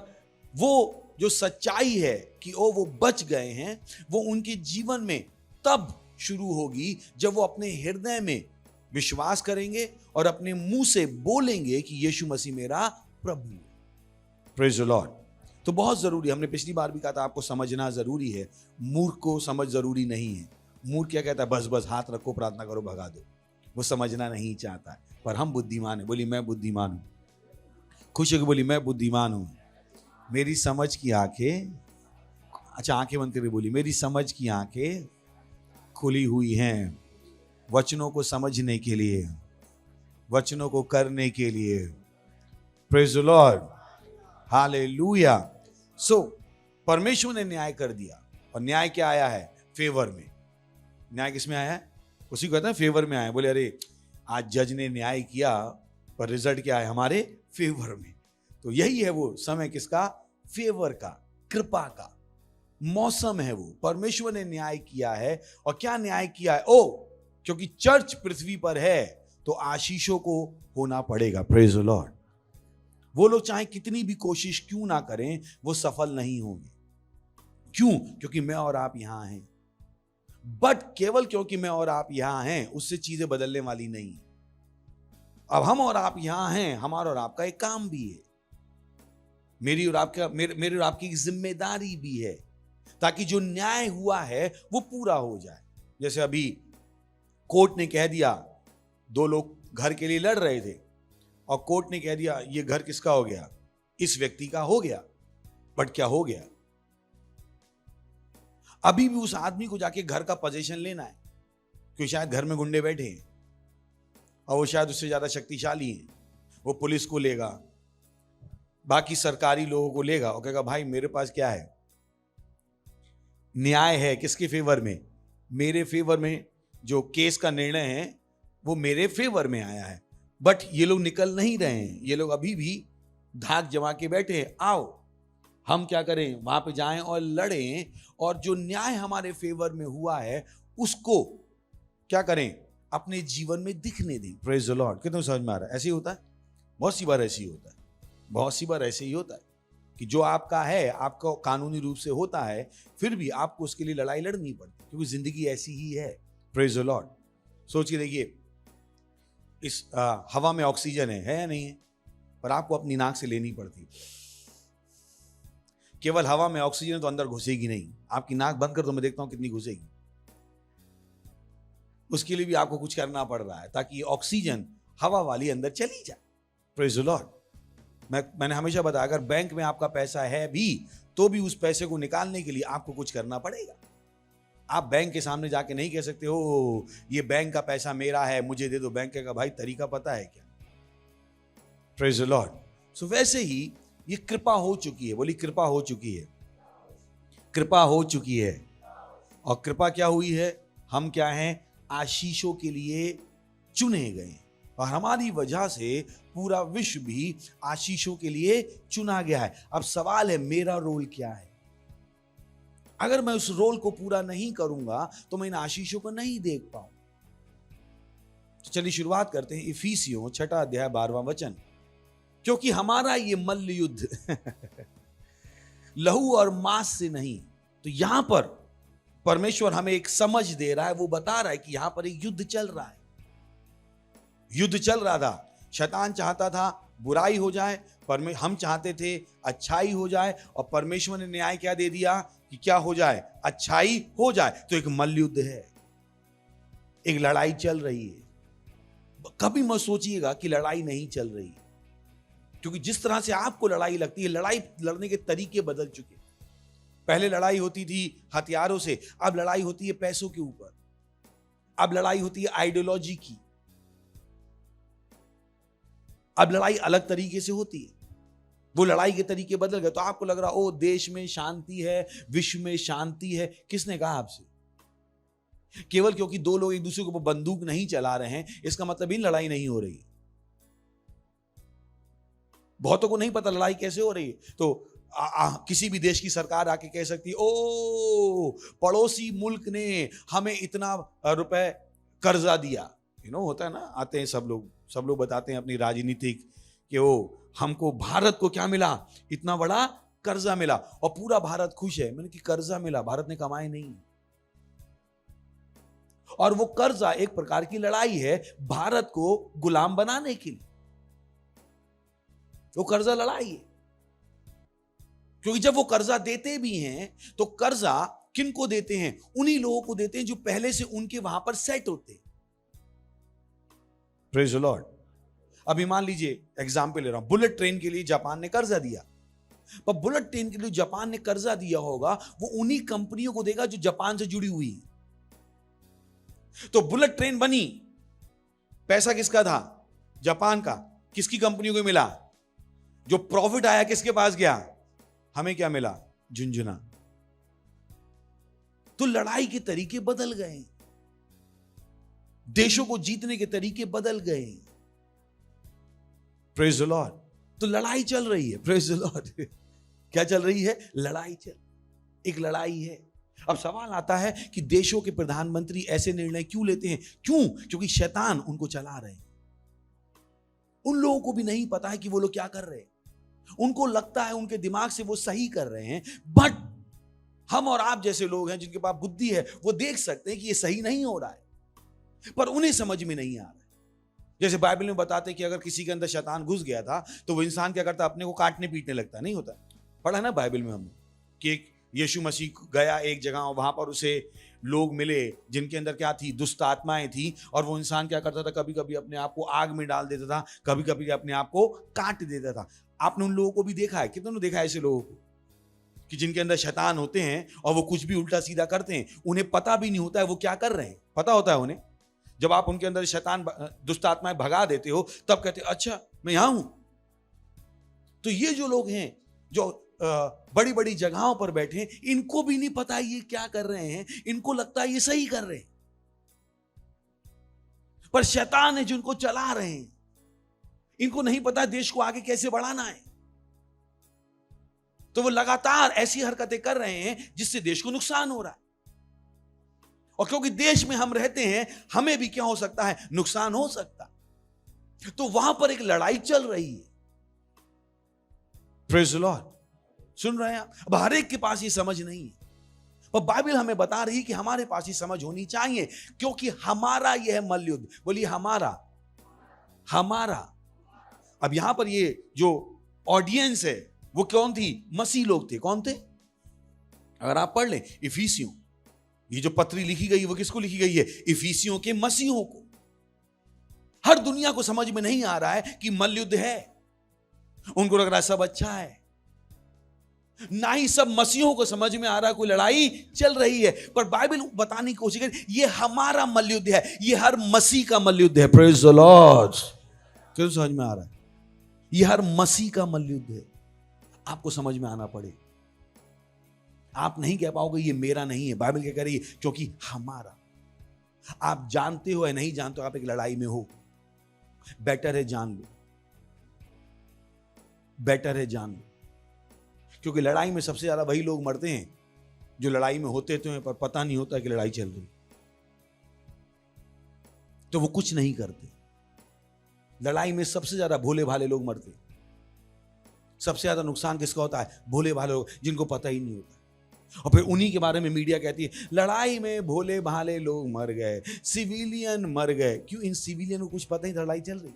वो जो सच्चाई है कि वो बच गए हैं, वो उनके जीवन में तब शुरू होगी जब वो अपने हृदय में विश्वास करेंगे और अपने मुंह से बोलेंगे कि यीशु मसीह मेरा प्रभु है। Praise the Lord. तो बहुत जरूरी, हमने पिछली बार भी कहा था, आपको समझना जरूरी है। मूर्ख को समझ जरूरी नहीं है। मूर्ख क्या कहता है? बस बस हाथ रखो, प्रार्थना करो, भगा दो। वो समझना नहीं चाहता है। पर हम बुद्धिमान है। बोली मैं बुद्धिमान हूं। खुश होकर बोली मैं बुद्धिमान हूं। मेरी समझ की आंखें, अच्छा आंखें बंद करके बोली, मेरी समझ की आंखें खुली हुई हैं वचनों को समझने के लिए, वचनों को करने के लिए। Praise the lord, hallelujah. So परमेश्वर ने न्याय कर दिया, और न्याय क्या आया है? फेवर में। न्याय किसमें आया है? उसी को कहते हैं फेवर में आया। बोले अरे आज जज ने न्याय किया, पर रिजल्ट क्या है? हमारे फेवर में। तो यही है वो समय किसका? फेवर का, कृपा का मौसम है वो। परमेश्वर ने न्याय किया है। और क्या न्याय किया है? क्योंकि चर्च पृथ्वी पर है तो आशीषों को होना पड़ेगा। Praise the Lord. वो लोग चाहे कितनी भी कोशिश क्यों ना करें, वो सफल नहीं होंगे। क्यों? क्योंकि मैं और आप यहां हैं। बट केवल क्योंकि मैं और आप यहां हैं उससे चीजें बदलने वाली नहीं। अब हम और आप यहां हैं, हमारा और आपका एक काम भी है, मेरी और आपकी एक जिम्मेदारी भी है, ताकि जो न्याय हुआ है वो पूरा हो जाए। जैसे अभी कोर्ट ने कह दिया, दो लोग घर के लिए लड़ रहे थे और कोर्ट ने कह दिया ये घर किसका हो गया? इस व्यक्ति का हो गया। बट क्या हो गया? अभी भी उस आदमी को जाके घर का पोजीशन लेना है, क्योंकि शायद घर में गुंडे बैठे हैं और वो शायद उससे ज्यादा शक्तिशाली हैं। वो पुलिस को लेगा, बाकी सरकारी लोगों को लेगा और कहेगा भाई मेरे पास क्या है? न्याय है। किसके फेवर में? मेरे फेवर में। जो केस का निर्णय है वो मेरे फेवर में आया है। बट ये लोग निकल नहीं रहे हैं। ये लोग अभी भी धाक जमा के बैठे हैं। आओ हम क्या करें? वहां पे जाएं और लड़ें, और जो न्याय हमारे फेवर में हुआ है उसको क्या करें? अपने जीवन में दिखने दें। Praise the Lord. कितना समझ में आ रहा है? ऐसे ही होता है, बहुत सी बार ऐसे ही होता है, बहुत सी बार ऐसे ही होता है कि जो आपका है, आपका कानूनी रूप से होता है, फिर भी आपको उसके लिए लड़ाई लड़नी पड़ती, क्योंकि जिंदगी ऐसी ही है। Praise the Lord. सोच के देखिए, इस हवा में ऑक्सीजन है या नहीं है? पर आपको अपनी नाक से लेनी पड़ती। केवल हवा में ऑक्सीजन तो अंदर घुसेगी नहीं। आपकी नाक बंद कर दो, मैं देखता हूं कितनी घुसेगी। उसके लिए भी आपको कुछ करना पड़ रहा है ताकि ऑक्सीजन हवा वाली अंदर चली जाए। Praise the Lord. मैंने हमेशा बताया, अगर बैंक में आपका पैसा है भी तो भी उस पैसे को निकालने के लिए आपको कुछ करना पड़ेगा। आप बैंक के सामने जाके नहीं कह सकते हो ये बैंक का पैसा मेरा है, मुझे दे दो। बैंक का भाई तरीका पता है क्या? Praise the Lord. सो वैसे ही ये कृपा हो चुकी है। बोली कृपा हो चुकी है। कृपा हो चुकी है। और कृपा क्या हुई है? हम क्या हैं? आशीषों के लिए चुने गए, और हमारी वजह से पूरा विश्व भी आशीषों के लिए चुना गया है। अब सवाल है मेरा रोल क्या है? अगर मैं उस रोल को पूरा नहीं करूंगा तो मैं इन आशीषों को नहीं देख पाऊं। तो चलिए शुरुआत करते हैं। इफिसियों 6 अध्याय 12वां वचन। क्योंकि हमारा ये मल्ल युद्ध लहू और मांस से नहीं। तो यहां पर परमेश्वर हमें एक समझ दे रहा है, वो बता रहा है कि यहां पर एक युद्ध चल रहा है। युद्ध चल रहा था। शैतान चाहता था बुराई हो जाए, हम चाहते थे अच्छाई हो जाए, और परमेश्वर ने न्याय क्या दे दिया कि क्या हो जाए? अच्छाई हो जाए। तो एक मल्ल युद्ध है, एक लड़ाई चल रही है। कभी मत सोचिएगा कि लड़ाई नहीं चल रही, क्योंकि जिस तरह से आपको लड़ाई लगती है, लड़ाई लड़ने के तरीके बदल चुके। पहले लड़ाई होती थी हथियारों से, अब लड़ाई होती है पैसों के ऊपर, अब लड़ाई होती है आइडियोलॉजी की, अब लड़ाई अलग तरीके से होती है। वो लड़ाई के तरीके बदल गए। तो आपको लग रहा ओ देश में शांति है, विश्व में शांति है। किसने कहा आपसे? केवल क्योंकि दो लोग एक दूसरे के ऊपर बंदूक नहीं चला रहे हैं इसका मतलब इन लड़ाई नहीं हो रही। बहुतों को नहीं पता लड़ाई कैसे हो रही है। तो किसी भी देश की सरकार आके कह सकती है, ओ पड़ोसी मुल्क ने हमें इतना रुपए कर्जा दिया। होता है ना, आते हैं सब लोग बताते हैं अपनी राजनीतिक कि हमको भारत को क्या मिला, इतना बड़ा कर्जा मिला, और पूरा भारत खुश है। मैंने कि कर्जा मिला, भारत ने कमाए नहीं। और वो कर्जा एक प्रकार की लड़ाई है भारत को गुलाम बनाने के लिए। वो कर्जा लड़ाई है, क्योंकि जब वो कर्जा देते भी हैं तो कर्जा किन को देते हैं? उन्हीं लोगों को देते हैं जो पहले से उनके वहां पर सेट होते हैं। Praise the Lord. अभी मान लीजिए एग्जाम्पल ले रहा हूं, बुलेट ट्रेन के लिए जापान ने कर्जा दिया, पर बुलेट ट्रेन के लिए जापान ने कर्जा दिया होगा वो उन्हीं कंपनियों को देगा जो जापान से जुड़ी हुई है। तो बुलेट ट्रेन बनी, पैसा किसका था? जापान का। किसकी कंपनियों को मिला? जो प्रॉफिट आया किसके पास गया? हमें क्या मिला? झुंझुना। तो लड़ाई के तरीके बदल गए, देशों को जीतने के तरीके बदल गए। Praise the Lord. तो लड़ाई चल रही है। Praise the Lord. क्या चल रही है? लड़ाई एक लड़ाई है। अब सवाल आता है कि देशों के प्रधानमंत्री ऐसे निर्णय क्यों लेते हैं? क्यों? क्योंकि शैतान उनको चला रहे हैं। उन लोगों को भी नहीं पता है कि वो लोग क्या कर रहे हैं। उनको लगता है उनके दिमाग से वो सही कर रहे हैं, बट हम और आप जैसे लोग हैं जिनके पास बुद्धि है, वो देख सकते हैं कि ये सही नहीं हो रहा है, पर उन्हें समझ में नहीं आ रहा है। जैसे बाइबल में बताते हैं कि अगर किसी के अंदर शैतान घुस गया था तो वो इंसान क्या करता? अपने को काटने पीटने लगता। नहीं होता? पढ़ा ना बाइबल में हमने कि एक यीशु मसीह गया एक जगह, वहां पर उसे लोग मिले जिनके अंदर क्या थी? दुष्ट आत्माएं थी। और वो इंसान क्या करता था? कभी कभी अपने आप को आग में डाल देता था, कभी कभी अपने आप को काट देता था। आपने उन लोगों को भी देखा है? कितनों ने देखा है ऐसे लोगों को कि जिनके अंदर शैतान होते हैं और वो कुछ भी उल्टा सीधा करते हैं, उन्हें पता भी नहीं होता है वो क्या कर रहे हैं। पता होता है उन्हें। जब आप उनके अंदर शैतान दुष्ट आत्माएं भगा देते हो तब कहते हैं अच्छा मैं यहां हूं। तो ये जो लोग हैं जो बड़ी बड़ी जगहों पर बैठे हैं, इनको भी नहीं पता ये क्या कर रहे हैं। इनको लगता है ये सही कर रहे हैं, पर शैतान है जिनको चला रहे हैं। इनको नहीं पता देश को आगे कैसे बढ़ाना है, तो वो लगातार ऐसी हरकतें कर रहे हैं जिससे देश को नुकसान हो रहा है। और क्योंकि देश में हम रहते हैं, हमें भी क्या हो सकता है? नुकसान हो सकता। तो वहां पर एक लड़ाई चल रही है। Praise the Lord. सुन रहे हैं आप? अब हर एक के पास ये समझ नहीं है, पर बाइबल हमें बता रही है कि हमारे पास ये समझ होनी चाहिए, क्योंकि हमारा यह मल्लयुद्ध। बोलिए हमारा। अब यहां पर ये जो ऑडियंस है वो कौन थी? मसीह लोग थे। कौन थे? अगर आप पढ़ लें इफिसियों, ये जो पत्री लिखी गई वो किसको लिखी गई है? इफिसियों के मसीहों को। हर दुनिया को समझ में नहीं आ रहा है कि मल्लयुद्ध है। उनको लग रहा है सब अच्छा है, ना ही सब मसीहों को समझ में आ रहा है कोई लड़ाई चल रही है। पर बाइबल बताने की कोशिश करे ये हमारा मल्लयुद्ध है, ये हर मसीह का मल्लयुद्ध है। Praise the Lord. क्यों समझ में आ रहा है? ये हर मसीह का मल्लयुद्ध है। आपको समझ में आना पड़े। आप नहीं कह पाओगे ये मेरा नहीं है। बाइबल क्या कह रही है? क्योंकि हमारा। आप जानते हो या नहीं जानते हो आप एक लड़ाई में हो, बेटर है जान लो। बेटर है जान लो, क्योंकि लड़ाई में सबसे ज्यादा वही लोग मरते हैं जो लड़ाई में होते तो हैं पर पता नहीं होता कि लड़ाई चल रही, तो वो कुछ नहीं करते। लड़ाई में सबसे ज्यादा भोले भाले लोग मरते हैं। सबसे ज्यादा नुकसान किसका होता है? भोले भाले लोग, जिनको पता ही नहीं होता। और फिर उन्हीं के बारे में मीडिया कहती है लड़ाई में भोले भाले लोग मर गए, सिविलियन मर गए। क्यों? इन सिविलियन को कुछ पता ही लड़ाई चल रही।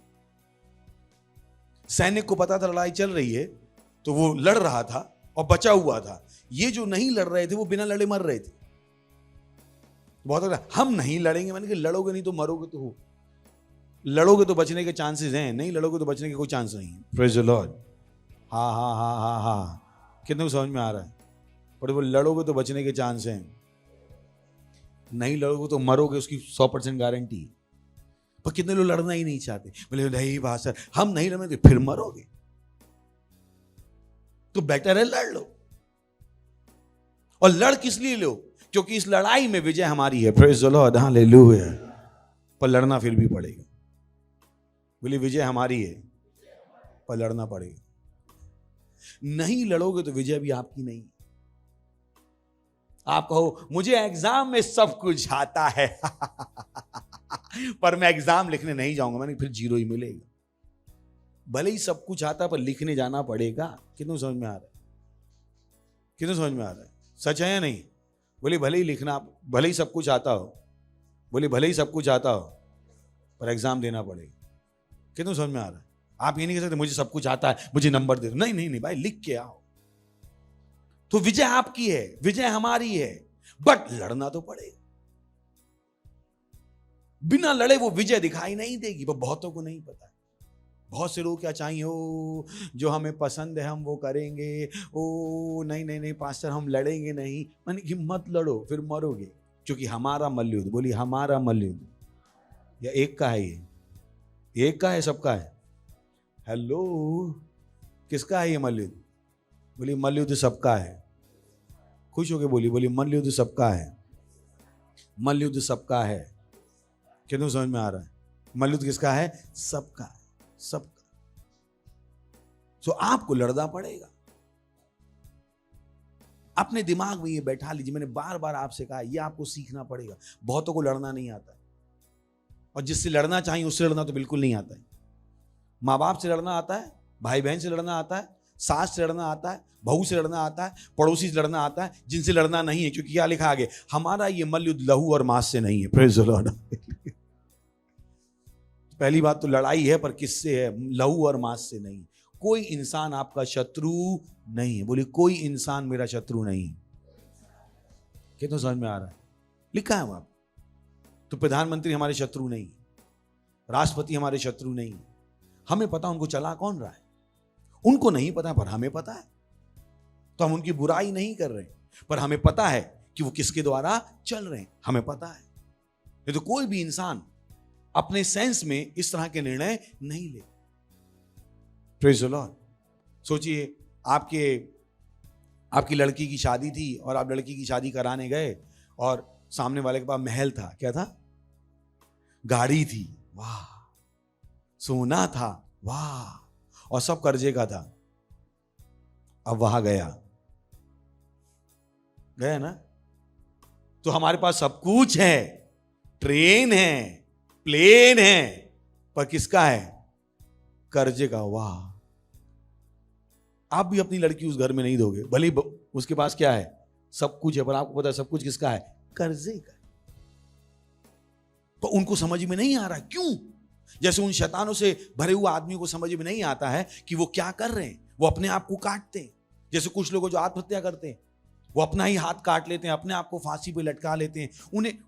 सैनिक को पता था लड़ाई चल रही है तो वो लड़ रहा था और बचा हुआ था। ये जो नहीं लड़ रहे थे वो बिना लड़े मर रहे थे। बहुत अगर हम नहीं लड़ेंगे, मैंने कहा लड़ोगे नहीं तो मरोगे तो हो। लड़ोगे तो बचने के चांसेस हैं, नहीं लड़ोगे तो बचने के कोई चांस नहीं है। Praise the Lord. हाँ कितने को समझ में आ रहा है? पर वो लड़ोगे तो बचने के चांस हैं, नहीं लड़ोगे तो मरोगे, उसकी 100% गारंटी। पर कितने लोग लड़ना ही नहीं चाहते। बोले नहीं भाषा हम नहीं लड़ेंगे तो फिर मरोगे, तो बेटर है लड़ लो। और लड़ किस लिए लो? क्योंकि इस लड़ाई में विजय हमारी है। Praise the lord. हालेलुया। पर लड़ना फिर भी पड़ेगा। बोले विजय हमारी है पर लड़ना पड़ेगा। नहीं लड़ोगे तो विजय भी आपकी नहीं। आप कहो मुझे एग्जाम में सब कुछ आता है पर मैं एग्जाम लिखने नहीं जाऊंगा, मैंने फिर 0 ही मिलेगा। भले ही सब कुछ आता है पर लिखने जाना पड़ेगा। कितनों समझ में आ रहा है? कितनों समझ में आ रहा है? सच है या नहीं? बोले भले ही लिखना, भले ही सब कुछ आता हो, बोले भले ही सब कुछ आता हो पर एग्जाम देना पड़ेगा। कितनों समझ में आ रहा है? आप ये नहीं कह सकते मुझे सब कुछ आता है मुझे नंबर दे दो। नहीं नहीं नहीं भाई, लिख के आओ। तो विजय आपकी है, विजय हमारी है, बट लड़ना तो पड़ेगा। बिना लड़े वो विजय दिखाई नहीं देगी। वो बहुतों को नहीं पता है। बहुत से लोग क्या चाहिए, हो जो हमें पसंद है हम वो करेंगे, ओ नहीं नहीं नहीं पास्टर हम लड़ेंगे नहीं। मैंने कि मत लड़ो, फिर मरोगे। क्योंकि हमारा मल्लयुद्ध, बोलिए हमारा मल्लयुद्ध, या एक का है? ये एक का है, सबका है? हेलो, किसका है ये मल्लयुद्ध? बोलिए मल्लयुद्ध सबका है। खुश होके बोलिए, बोलिए मल्लयुद्ध सबका है। मल्लयुद्ध सबका है। कितनों समझ में आ रहा है? मल्लयुद्ध किसका है? सबका है, सबका। तो आपको लड़ना पड़ेगा। अपने दिमाग में ये बैठा लीजिए, मैंने बार बार आपसे कहा, ये आपको सीखना पड़ेगा। बहुतों को लड़ना नहीं आता है, और जिससे लड़ना चाहिए उससे लड़ना तो बिल्कुल नहीं आता है। माँ बाप से लड़ना आता है, भाई बहन से लड़ना आता है, सास से लड़ना आता है, बहू से लड़ना आता है, पड़ोसी से लड़ना आता है। जिनसे लड़ना नहीं है, क्योंकि क्या लिखा आगे, हमारा ये मल्लयुद्ध लहू और मांस से नहीं है। Praise the Lord. पहली बात तो लड़ाई है, पर किससे है? लहू और मांस से नहीं। कोई इंसान आपका शत्रु नहीं है। बोलिए कोई इंसान मेरा शत्रु नहीं। कितना समझ में आ रहा है? लिखा है वहां। तो प्रधानमंत्री हमारे शत्रु नहीं, राष्ट्रपति हमारे शत्रु नहीं। हमें पता उनको चला कौन रहा है, उनको नहीं पता पर हमें पता है। तो हम उनकी बुराई नहीं कर रहे, पर हमें पता है कि वो किसके द्वारा चल रहे हैं, हमें पता है। नहीं तो कोई भी इंसान अपने सेंस में इस तरह के निर्णय नहीं ले। Praise the Lord. सोचिए, आपकी लड़की की शादी थी और आप लड़की की शादी कराने गए और सामने वाले के पास महल था। क्या था? गाड़ी थी, वाह। सोना था, वाह। और सब कर्जे का था। अब वहां गया ना? तो हमारे पास सब कुछ है, ट्रेन है, प्लेन है, पर किसका है? कर्जे का। वाह। आप भी अपनी लड़की उस घर में नहीं दोगे, भले ही उसके पास क्या है? सब कुछ है, पर आपको पता है सब कुछ किसका है? कर्जे का। तो उनको समझ में नहीं आ रहा। क्यों? जैसे उन शैतानों से भरे हुए आदमी को समझ में नहीं आता है कि वो क्या कर रहे हैं। वो अपने आप को काटते हैं। जैसे कुछ लोग जो आत्महत्या करते हैं, वो अपना ही हाथ काट लेते हैं, अपने आप को फांसी पे लटका लेते हैं।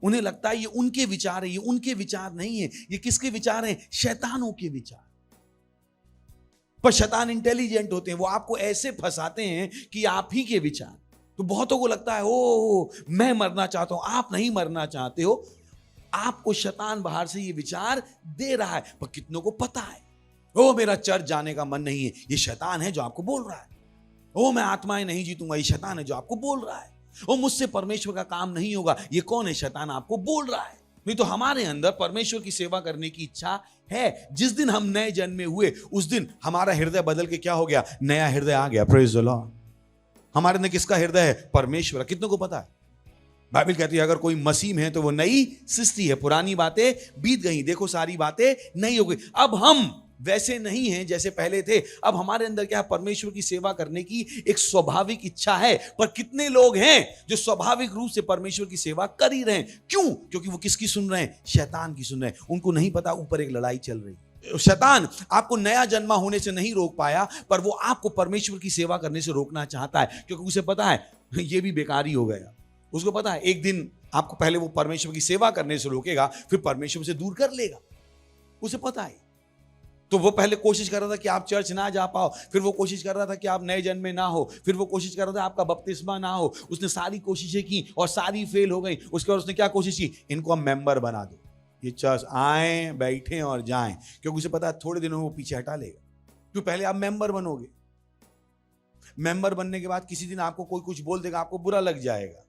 उन्हें लगता है ये उनके विचार है। ये उनके विचार नहीं है। ये किसके विचार हैं? शैतानों के विचार। पर शैतान इंटेलिजेंट होते हैं, वो आपको ऐसे फंसाते हैं कि आप ही के विचार। तो बहुतों को लगता है ओ मैं मरना चाहता हूं। आप नहीं मरना चाहते हो, आपको शैतान बाहर से ये विचार दे रहा है। पर कितनों को पता है, ओ मेरा चर्च जाने का मन नहीं है, ये शैतान है जो आपको बोल रहा है। ओ मैं आत्माएं नहीं जीतूंगा, ये शैतान है जो आपको बोल रहा है। ओ मुझसे परमेश्वर का काम नहीं होगा, ये कौन है? शैतान आपको बोल रहा है। नहीं तो हमारे अंदर परमेश्वर की सेवा करने की इच्छा है। जिस दिन हम नए जन्मे हुए, उस दिन हमारा हृदय बदल के क्या हो गया? नया हृदय आ गया। Praise the Lord. हमारे अंदर किसका हृदय है? परमेश्वर। कितनों को पता है? बाइबल कहती है अगर कोई मसीह में है तो वो नई सृष्टि है, पुरानी बातें बीत गई, देखो सारी बातें नई हो गई। अब हम वैसे नहीं हैं जैसे पहले थे। अब हमारे अंदर क्या है? परमेश्वर की सेवा करने की एक स्वाभाविक इच्छा है। पर कितने लोग हैं जो स्वाभाविक रूप से परमेश्वर की सेवा कर ही रहे हैं? क्यों? क्योंकि वो किसकी सुन रहे हैं? शैतान की सुन रहे हैं। उनको नहीं पता ऊपर एक लड़ाई चल रही है। शैतान आपको नया जन्मा होने से नहीं रोक पाया, पर वो आपको परमेश्वर की सेवा करने से रोकना चाहता है। क्योंकि उसे पता है ये भी बेकार ही हो गया। उसको पता है एक दिन आपको पहले वो परमेश्वर की सेवा करने से रोकेगा, फिर परमेश्वर से दूर कर लेगा। उसे पता है। तो वो पहले कोशिश कर रहा था कि आप चर्च ना जा पाओ, फिर वो कोशिश कर रहा था कि आप नए जन्म में ना हो, फिर वो कोशिश कर रहा था आपका बपतिस्मा ना हो। उसने सारी कोशिशें की और सारी फेल हो गई। उसके बाद उसने क्या कोशिश की? इनको हम मेंबर बना दो, ये चर्च आए बैठे और जाएं। क्योंकि उसे पता है थोड़े दिनों में वो पीछे हटा लेगा। तो पहले आप मेंबर बनोगे, मेंबर बनने के बाद किसी दिन आपको कोई कुछ बोल देगा, आपको बुरा लग जाएगा।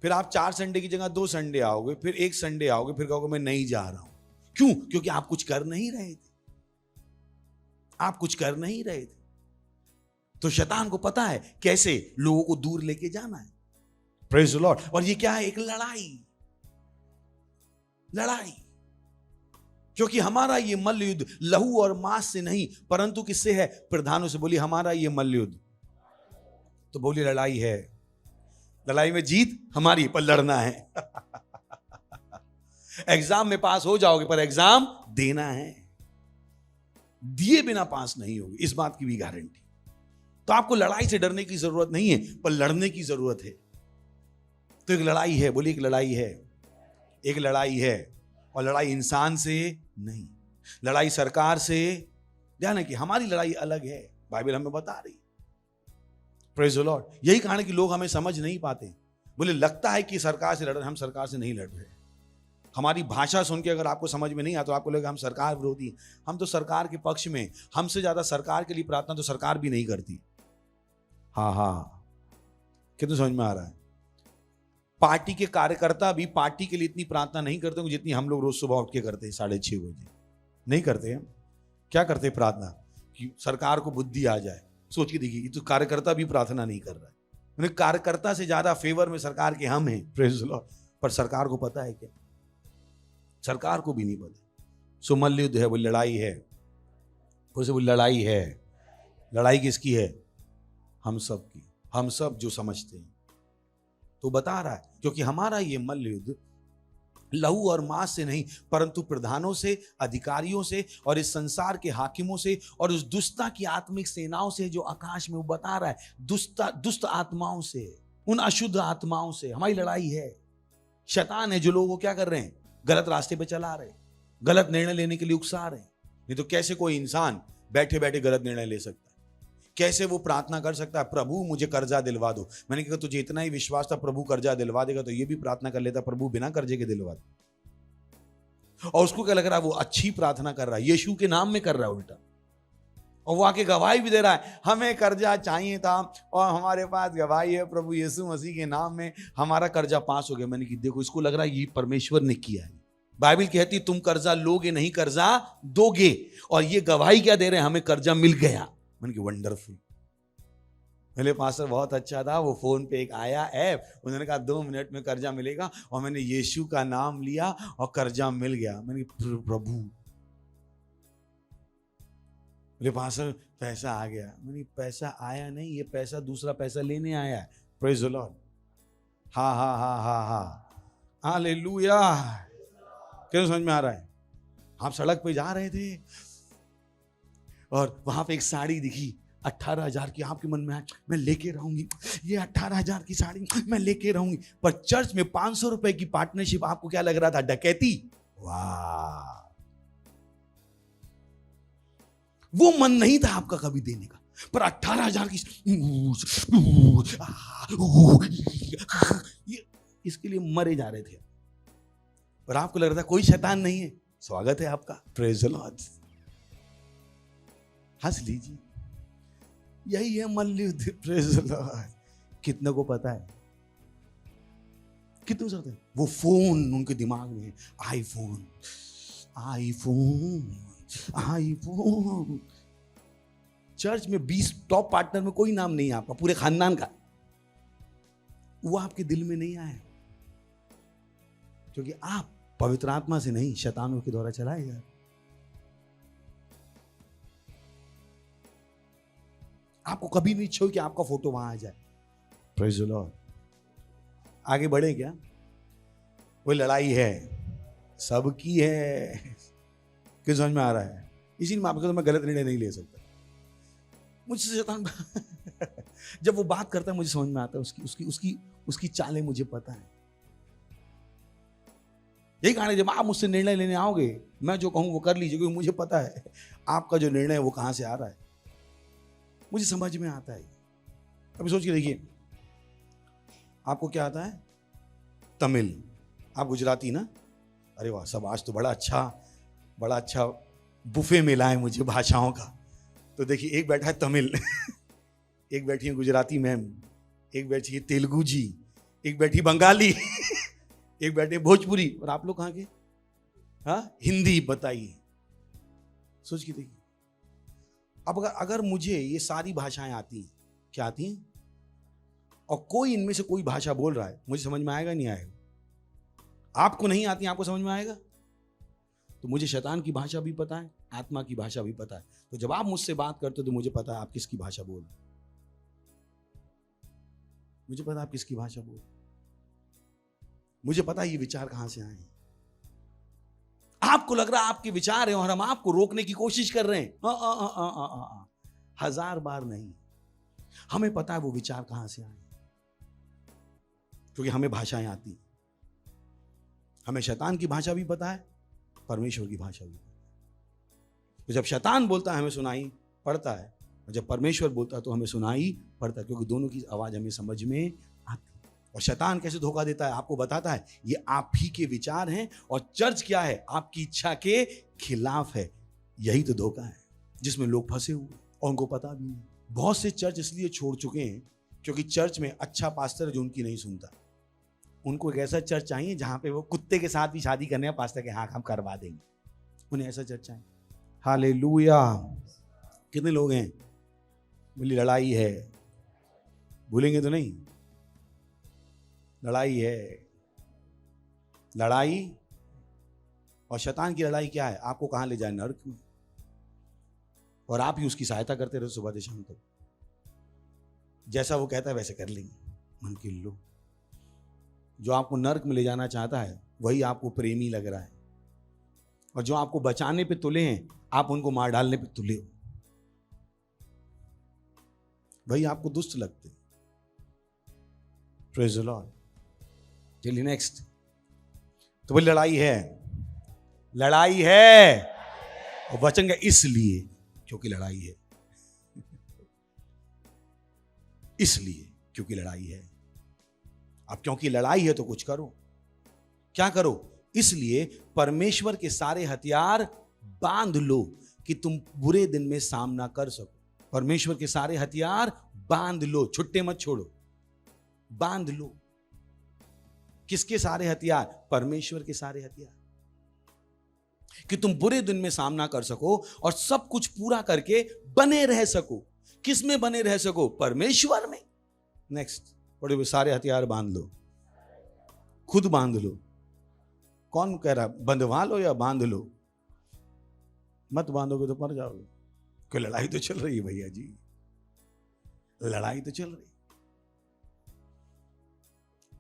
फिर आप 4 संडे की जगह 2 संडे आओगे, फिर 1 संडे आओगे, फिर कहोगे मैं नहीं जा रहा हूं। क्यों? क्योंकि आप कुछ कर नहीं रहे थे। आप कुछ कर नहीं रहे थे। तो शैतान को पता है कैसे लोगों को दूर लेके जाना है। Praise the Lord. और ये क्या है? एक लड़ाई, क्योंकि हमारा ये मल्ल युद्ध लहू और मांस से नहीं परंतु किससे है? प्रधानों से। बोलिए हमारा ये मल्ल युद्ध। तो बोलिए लड़ाई है, लड़ाई में जीत हमारी, पर लड़ना है। एग्जाम में पास हो जाओगे पर एग्जाम देना है, दिए बिना पास नहीं होगी, इस बात की भी गारंटी। तो आपको लड़ाई से डरने की जरूरत नहीं है, पर लड़ने की जरूरत है। तो एक लड़ाई है, बोलिए एक लड़ाई है, एक लड़ाई है। और लड़ाई इंसान से नहीं, लड़ाई सरकार से। ध्यान है कि हमारी लड़ाई अलग है, बाइबल हमें बता रही। Praise the Lord. यही कारण है कि लोग हमें समझ नहीं पाते। बोले लगता है कि सरकार से लड़ रहे, हम सरकार से नहीं लड़ रहे। हमारी भाषा सुन के अगर आपको समझ में नहीं आता तो आपको लगेगा हम सरकार विरोधी। हम तो सरकार के पक्ष में, हमसे ज्यादा सरकार के लिए प्रार्थना तो सरकार भी नहीं करती। हाँ, कितना समझ में आ रहा है? पार्टी के कार्यकर्ता भी पार्टी के लिए इतनी प्रार्थना नहीं करते जितनी हम लोग रोज सुबह उठ के करते हैं 6:30 बजे। नहीं करते हैं। क्या करते हैं? प्रार्थना कि सरकार को बुद्धि आ जाए। सोच के देखिए, ये तो कार्यकर्ता भी प्रार्थना नहीं कर रहा है। उन्हें कार्यकर्ता से ज्यादा फेवर में सरकार के हम हैं। Praise the Lord. पर सरकार को पता है क्या? सरकार को भी नहीं पता। सो मल्ल युद्ध है, वो लड़ाई है। वो लड़ाई है। लड़ाई किसकी है? हम सब की। हम सब जो समझते हैं। तो बता रहा है क्योंकि हमारा ये मल्ल युद्ध लहू और मांस से नहीं परंतु प्रधानों से, अधिकारियों से और इस संसार के हाकिमों से और उस दुष्टता की आत्मिक सेनाओं से जो आकाश में। वो बता रहा है दुष्ट आत्माओं से, उन अशुद्ध आत्माओं से हमारी लड़ाई है। शैतान है जो लोगों को क्या कर रहे हैं? गलत रास्ते पे चला रहे, गलत निर्णय लेने के लिए उकसा रहे। नहीं तो कैसे कोई इंसान बैठे बैठे गलत निर्णय ले सकता है? कैसे वो प्रार्थना कर सकता है, प्रभु मुझे कर्जा दिलवा दो। मैंने कहा तुझे इतना ही विश्वास था प्रभु कर्जा दिलवा देगा, तो ये भी प्रार्थना कर लेता प्रभु बिना कर्जे के दिलवा दे। और उसको क्या लग रहा है? वो अच्छी प्रार्थना कर रहा है, यीशु के नाम में कर रहा है उल्टा। और वो आके गवाही भी दे रहा है, हमें कर्जा चाहिए था और हमारे पास गवाही है प्रभु यीशु मसीह के नाम में हमारा कर्जा पास हो गया। मैंने कहा देखो, इसको लग रहा है ये परमेश्वर ने किया है। बाइबल कहती तुम कर्जा लोगे नहीं, कर्जा दोगे। और ये गवाही क्या दे रहे हैं? हमें कर्जा मिल गया। मैंने कहा वंडरफुल। मेरे पास्टर बहुत अच्छा था। वो फोन पे एक आया ऐप, उन्होंने कहा 2 मिनट में कर्जा मिलेगा, और मैंने यीशु का नाम लिया और कर्जा मिल गया। मैंने कहा प्रभु। मेरे पास पैसा आ गया। मैंने पैसा आया नहीं, ये पैसा दूसरा पैसा लेने आया है। Praise the Lord. हा हालेलुया। क्यों समझ में आ रहा है? आप सड़क पे जा रहे थे और वहां पे एक साड़ी दिखी 18,000 की। आपके मन में आया मैं लेके रहूंगी, ये 18,000 की साड़ी मैं लेके रहूंगी। पर चर्च में 500 रुपए की पार्टनरशिप आपको क्या लग रहा था? डकैती। वाह, वो मन नहीं था आपका कभी देने का। पर 18,000 की इसके लिए मरे जा रहे थे। पर आपको लग रहा था कोई शैतान नहीं है। स्वागत है आपका। Praise the Lord. हंस लीजिए, यही है मल्ल युद्ध। Praise the Lord. कितने को पता है? कितने सकते हैं? वो फोन उनके दिमाग में, आईफोन आईफोन आईफोन। चर्च में 20 टॉप पार्टनर में कोई नाम नहीं है आपका, पूरे खानदान का। वो आपके दिल में नहीं आया क्योंकि आप पवित्र आत्मा से नहीं, शैतानों के द्वारा चलाए जा। आपको कभी नहीं इच्छा हो कि आपका फोटो वहां आ जाए। Praise the Lord. आगे बढ़े क्या? वो लड़ाई है, सबकी है। किस समझ में आ रहा है? इसी में आपको तो मैं गलत निर्णय नहीं ले सकता। मुझसे शैतान जब वो बात करता है मुझे समझ में आता है, उसकी चालें मुझे पता है। यही कारण है जब आप मुझसे निर्णय लेने आओगे, मैं जो कहूं वो कर लीजिए, क्योंकि मुझे पता है आपका जो निर्णय है वो कहां से आ रहा है। मुझे समझ में आता है। अभी सोच के देखिए, आपको क्या आता है? तमिल। आप गुजराती ना? अरे वाह, सब आज तो बड़ा अच्छा बुफे मिला है मुझे भाषाओं का। तो देखिए, एक बैठा है तमिल एक बैठी है गुजराती मैम, एक बैठी है तेलुगु जी, एक बैठी बंगाली एक बैठे भोजपुरी। और आप लोग कहाँ के? हाँ, हिंदी। बताइए, सोच के देखिए। अब अगर मुझे ये सारी भाषाएं आती हैं, क्या आती हैं, और कोई इनमें से कोई भाषा बोल रहा है, मुझे समझ में आएगा नहीं आएगा? आपको नहीं आती, आपको समझ में आएगा? तो मुझे शैतान की भाषा भी पता है, आत्मा की भाषा भी पता है। तो जब आप मुझसे बात करते हो तो मुझे पता है आप किसकी भाषा बोल रहे हो। मुझे पता है आप किसकी भाषा बोल रहे हो। मुझे पता है ये विचार कहां से आए हैं। आपको लग रहा है आपके विचार हैं और हम आपको रोकने की कोशिश कर रहे हैं। हजार बार नहीं, हमें पता है वो विचार कहां से आए, क्योंकि हमें भाषाएं आती हैं। हमें शैतान की भाषा भी पता है, परमेश्वर की भाषा भी पता है। तो जब शैतान बोलता है हमें सुनाई पड़ता है, और जब परमेश्वर बोलता है तो हमें सुनाई पड़ता है, क्योंकि दोनों की आवाज हमें समझ में आती है। और शैतान कैसे धोखा देता है, आपको बताता है ये आप ही के विचार हैं और चर्च क्या है, आपकी इच्छा के खिलाफ है। यही तो धोखा है जिसमें लोग फंसे हुए और उनको पता भी नहीं। बहुत से चर्च इसलिए छोड़ चुके हैं क्योंकि चर्च में अच्छा पास्टर है जो उनकी नहीं सुनता। उनको एक ऐसा चर्च चाहिए जहां पे वो कुत्ते के साथ भी शादी करने का पास्टर के हाँ हम करवा देंगे, उन्हें ऐसा चर्च चाहिए। हालेलुया। कितने लोग हैं बोली लड़ाई है, भूलेंगे तो नहीं, लड़ाई है, लड़ाई। और शैतान की लड़ाई क्या है, आपको कहां ले जाए, नरक में, और आप ही उसकी सहायता करते रहो सुबह से शाम तक। जैसा वो कहता है वैसे कर लेंगे, मन के लो। जो आपको नरक में ले जाना चाहता है वही आपको प्रेमी लग रहा है, और जो आपको बचाने पे तुले हैं आप उनको मार डालने पे तुले हो, वही आपको दुष्ट लगते। Praise the Lord. चलिए नेक्स्ट। तो बोली लड़ाई है, लड़ाई है, और वचन का इसलिए क्योंकि लड़ाई है, इसलिए क्योंकि लड़ाई है। अब क्योंकि लड़ाई है तो कुछ करो। क्या करो? इसलिए परमेश्वर के सारे हथियार बांध लो कि तुम बुरे दिन में सामना कर सको। परमेश्वर के सारे हथियार बांध लो, छुट्टे मत छोड़ो, बांध लो। किसके सारे हथियार? परमेश्वर के सारे हथियार, कि तुम बुरे दिन में सामना कर सको और सब कुछ पूरा करके बने रह सको। किस में बने रह सको? परमेश्वर में। नेक्स्ट बड़े सारे हथियार बांध लो, खुद बांध लो। कौन कह रहा बंधवा लो या बांध लो? मत बांधोगे तो मर जाओगे। कोई लड़ाई तो चल रही है भैया जी, लड़ाई तो चल रही।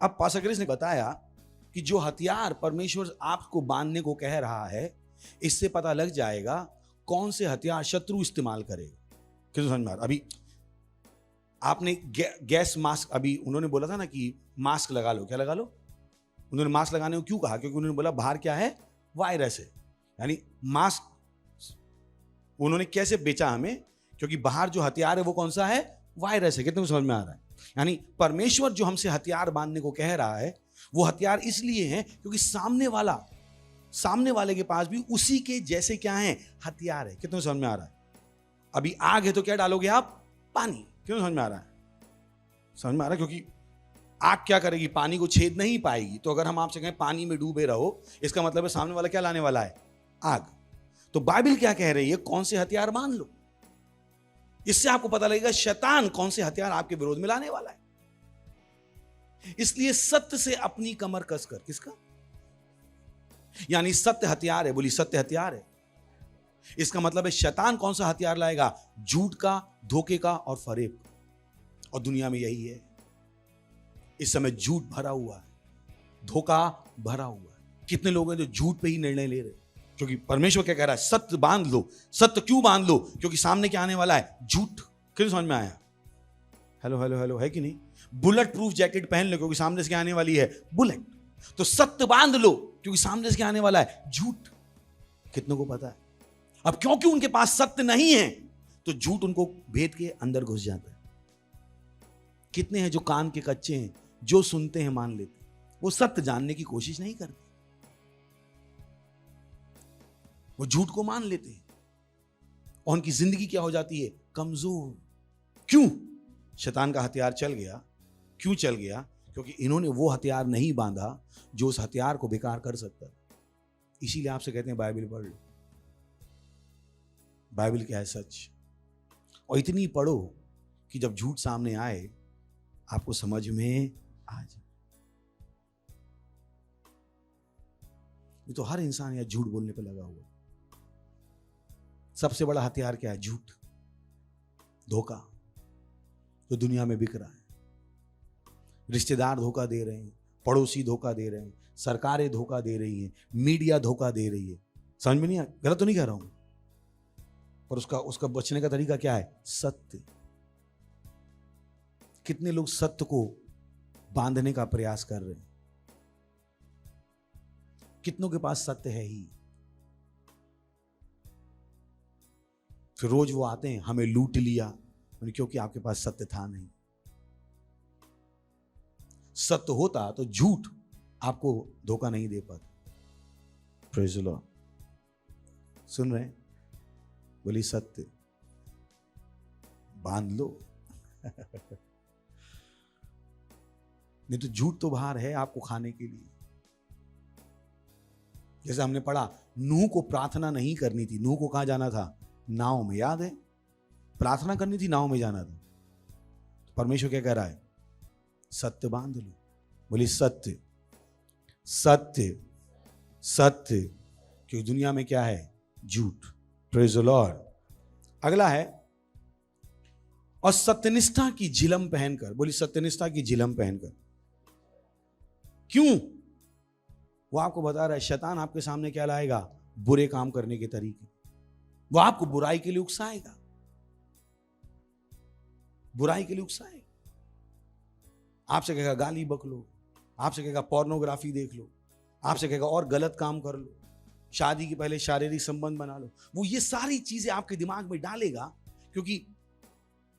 अब पास्टर क्रिस ने बताया कि जो हथियार परमेश्वर आपको बांधने को कह रहा है, इससे पता लग जाएगा कौन से हथियार शत्रु इस्तेमाल करेगा। किस समझ में आ रहा? अभी आपने गैस मास्क, अभी उन्होंने बोला था ना कि मास्क लगा लो। क्या लगा लो? उन्होंने मास्क लगाने को क्यों कहा? क्योंकि उन्होंने बोला बाहर क्या है? वायरस है। यानी मास्क उन्होंने कैसे बेचा हमें? क्योंकि बाहर जो हथियार है वो कौन सा है? वायरस है। कितने को समझ में आ रहा है? यानी परमेश्वर जो हमसे हथियार बांधने को कह रहा है वो हथियार इसलिए हैं क्योंकि सामने वाले के पास भी उसी के जैसे क्या है? हथियार है। कितने समझ में आ रहा है? अभी आग है तो क्या डालोगे आप? पानी। क्यों समझ में आ रहा है? समझ में आ रहा है? क्योंकि आग क्या करेगी? पानी को छेद नहीं पाएगी। तो अगर हम आपसे कहें पानी में डूबे रहो, इसका मतलब है सामने वाला क्या लाने वाला है? आग। तो बाइबल क्या कह रही है? कौन से हथियार मान लो। इससे आपको पता लगेगा शैतान कौन से हथियार आपके विरोध में लाने वाला है। इसलिए सत्य से अपनी कमर कसकर। किसका? यानी सत्य हथियार है। बोली सत्य हथियार है। इसका मतलब है शैतान कौन सा हथियार लाएगा? झूठ का, धोखे का और फरेब का। और दुनिया में यही है। इस समय झूठ भरा हुआ है, धोखा भरा हुआ है। कितने लोग हैं जो झूठ पे ही निर्णय ले रहे हैं? क्योंकि परमेश्वर क्या कह रहा है? सत्य बांध लो। सत्य क्यों बांध लो? क्योंकि सामने क्या आने वाला है? झूठ। किस समझ में आया? हेलो हेलो हेलो, है कि नहीं? बुलेट प्रूफ जैकेट पहन लो क्योंकि सामने से क्या आने वाली है? बुलेट। तो सत्य बांध लो क्योंकि सामने से क्या आने वाला है? झूठ। कितनों को पता है? अब क्योंकि उनके पास सत्य नहीं है तो झूठ उनको भेद के अंदर घुस जाता है। कितने हैं जो कान के कच्चे हैं, जो सुनते हैं मान लेते हैं, वो सत्य जानने की कोशिश नहीं करते, वो झूठ को मान लेते हैं और उनकी जिंदगी क्या हो जाती है? कमजोर। क्यों? शैतान का हथियार चल गया। क्यों चल गया? क्योंकि इन्होंने वो हथियार नहीं बांधा जो उस हथियार को बेकार कर सकता है। इसीलिए आपसे कहते हैं बाइबल पढ़ लो। बाइबल क्या है? सच। और इतनी पढ़ो कि जब झूठ सामने आए आपको समझ में आ जाए। ये तो हर इंसान यह झूठ बोलने पे लगा हुआ है। सबसे बड़ा हथियार क्या है? झूठ, धोखा, जो दुनिया में बिक रहा है। रिश्तेदार धोखा दे रहे हैं, पड़ोसी धोखा दे रहे हैं, सरकारें धोखा दे रही हैं, मीडिया धोखा दे रही है। समझ में नहीं आया? गलत तो नहीं कह रहा हूं, पर उसका बचने का तरीका क्या है? सत्य। कितने लोग सत्य को बांधने का प्रयास कर रहे हैं? कितनों के पास सत्य है ही? फिर रोज वो आते हैं, हमें लूट लिया, क्योंकि आपके पास सत्य था नहीं। सत्य होता तो झूठ आपको धोखा नहीं दे पाता। Praise the Lord. सुन रहे हैं? बोली सत्य बांध लो। नहीं तो झूठ तो बाहर है आपको खाने के लिए। जैसे हमने पढ़ा, नूह को प्रार्थना नहीं करनी थी। नूह को कहां जाना था? नाव में। याद है? प्रार्थना करनी थी, नाव में जाना था। तो परमेश्वर क्या कह रहा है? सत्य बांध लो। बोली सत्य, सत्य, सत्य। क्योंकि दुनिया में क्या है? झूठ। Praise the Lord. अगला है, और सत्यनिष्ठा की झिलम पहनकर। बोली सत्यनिष्ठा की झिलम पहनकर। क्यों? वो आपको बता रहा है, शैतान आपके सामने क्या लाएगा? बुरे काम करने के तरीके। वो आपको बुराई के लिए उकसाएगा, बुराई के लिए उकसाएगा। आपसे कहेगा गाली बक लो, आपसे कहेगा पोर्नोग्राफी देख लो, आपसे कहेगा और गलत काम कर लो, शादी के पहले शारीरिक संबंध बना लो। वो ये सारी चीजें आपके दिमाग में डालेगा, क्योंकि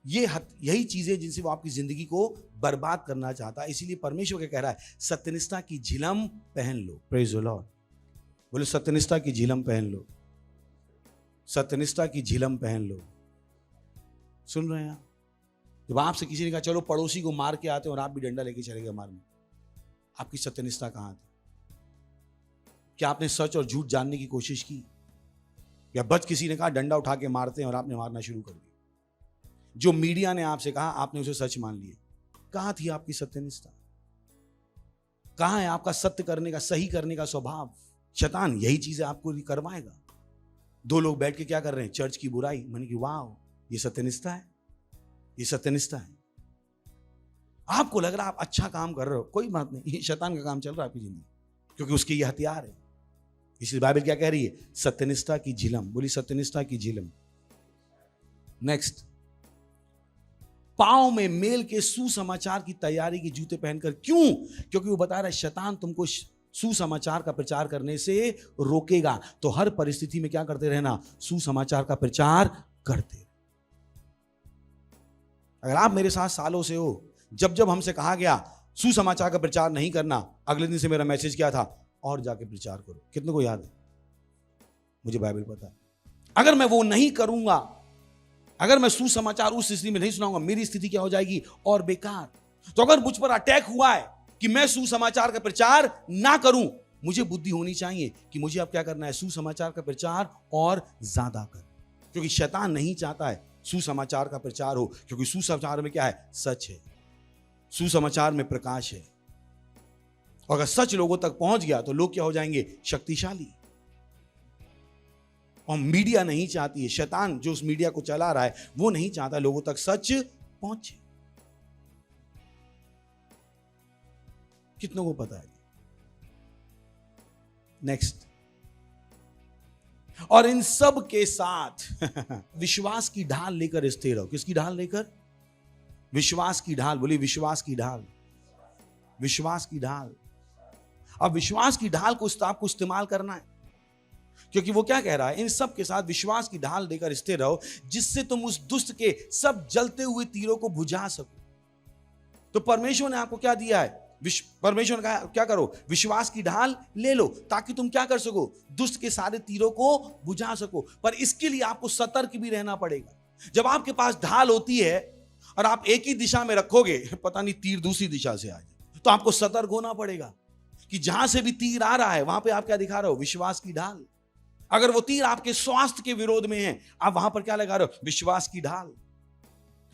यही चीजें जिनसे वो आपकी जिंदगी को बर्बाद करना चाहता है। इसीलिए परमेश्वर क्या कह रहा है? सत्यनिष्ठा की झिलम पहन लो। Praise the Lord. बोले सत्यनिष्ठा की झिलम पहन लो, सत्यनिष्ठा की झिलम पहन लो। सुन रहे हैं आप? जब आपसे किसी ने कहा चलो पड़ोसी को मार के आते और आप भी डंडा लेके चले गए मारने, आपकी सत्यनिष्ठा कहां थी? क्या आपने सच और झूठ जानने की कोशिश की? या बच किसी ने कहा डंडा उठा के मारते हैं और आपने मारना शुरू कर दिया? जो मीडिया ने आपसे कहा आपने उसे सच मान लिया। कहां थी आपकी सत्यनिष्ठा? कहां है आपका सत्य करने का, सही करने का स्वभाव? शैतान यही चीजें आपको करवाएगा। दो लोग बैठ के क्या कर रहे हैं? चर्च की बुराई। मैंने कि वाह, ये सत्यनिष्ठा है, ये सत्यनिष्ठा है। आपको लग रहा है आप अच्छा काम कर रहे हो, कोई बात नहीं, ये शैतान का काम चल रहा है आपकी जिंदगी, क्योंकि उसके ये हथियार है। इसलिए बाइबल क्या कह रही है? सत्यनिष्ठा की झिलम। बोली सत्यनिष्ठा की झिलम। नेक्स्ट, पांव में मेल के सुसमाचार की तैयारी की जूते पहनकर। क्यों? क्योंकि वो बता रहा है शैतान तुमको सुसमाचार का प्रचार करने से रोकेगा। तो हर परिस्थिति में क्या करते रहना? सुसमाचार का प्रचार करते। अगर आप मेरे साथ सालों से हो, जब जब हमसे कहा गया सुसमाचार का प्रचार नहीं करना, अगले दिन से मेरा मैसेज क्या था? और जाके प्रचार करो। कितने को याद है? मुझे बाइबल पता है। अगर मैं वो नहीं करूंगा, अगर मैं सुसमाचार उस स्थिति में नहीं सुनाऊंगा, मेरी स्थिति क्या हो जाएगी? और बेकार। तो अगर मुझ पर अटैक हुआ है कि मैं सुसमाचार का प्रचार ना करूं, मुझे बुद्धि होनी चाहिए कि मुझे अब क्या करना है? सुसमाचार का प्रचार और ज्यादा कर। क्योंकि शैतान नहीं चाहता है सुसमाचार का प्रचार हो, क्योंकि सुसमाचार में क्या है? सच है। सुसमाचार में प्रकाश है। और अगर सच लोगों तक पहुंच गया तो लोग क्या हो जाएंगे? शक्तिशाली। और मीडिया नहीं चाहती है, शैतान जो उस मीडिया को चला रहा है वो नहीं चाहता लोगों तक सच पहुंचे। कितनों को पता है? नेक्स्ट, और इन सब के साथ विश्वास की ढाल लेकर स्थिर रहो। किसकी ढाल लेकर? विश्वास की ढाल। बोली विश्वास की ढाल, विश्वास की ढाल। अब विश्वास की ढाल को आपको इस्तेमाल करना है, क्योंकि वो क्या कह रहा है? इन सब के साथ विश्वास की ढाल लेकर स्थिर रहो, जिससे तुम उस दुष्ट के सब जलते हुए तीरों को बुझा सको। तो परमेश्वर ने आपको क्या दिया है? परमेश्वर ने कहा क्या करो? विश्वास की ढाल ले लो, ताकि तुम क्या कर सको? दुष्ट के सारे तीरों को बुझा सको। पर इसके लिए आपको सतर्क भी रहना पड़ेगा। जब आपके पास ढाल होती है और आप एक ही दिशा में रखोगे, पता नहीं तीर दूसरी दिशा से आ जाए, तो आपको सतर्क होना पड़ेगा कि जहां से भी तीर आ रहा है वहां पे आप क्या दिखा रहे हो? विश्वास की ढाल। अगर वो तीर आपके स्वास्थ्य के विरोध में है, आप वहां पर क्या लगा रहे हो? विश्वास की ढाल।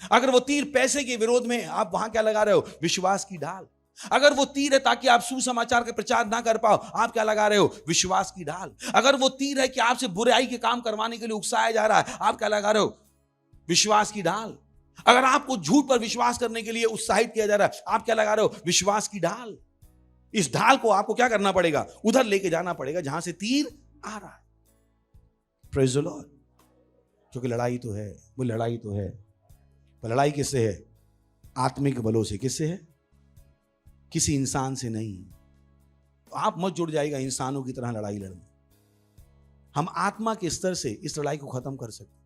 अगर वो तीर पैसे के विरोध में, आप वहां क्या लगा रहे हो? विश्वास की ढाल। अगर वो तीर है ताकि आप सुसमाचार का प्रचार ना कर पाओ, आप क्या लगा रहे हो? विश्वास की ढाल। अगर वो तीर है कि आपसे बुराई के काम करवाने के लिए उकसाया जा रहा है, आप क्या लगा रहे हो? विश्वास की ढाल। अगर आपको झूठ पर विश्वास करने के लिए उत्साहित किया जा रहा है, आप क्या लगा रहे हो? विश्वास की ढाल। इस ढाल को आपको क्या करना पड़ेगा? उधर लेके जाना पड़ेगा जहां से तीर आ रहा है। Praise the Lord. क्योंकि लड़ाई तो है, वो लड़ाई तो है, पर लड़ाई किससे है? आत्मिक बलों से। किससे है? किसी इंसान से नहीं। तो आप मत जुड़ जाएगा इंसानों की तरह लड़ाई लड़ने। हम आत्मा के स्तर से इस लड़ाई को खत्म कर सकते।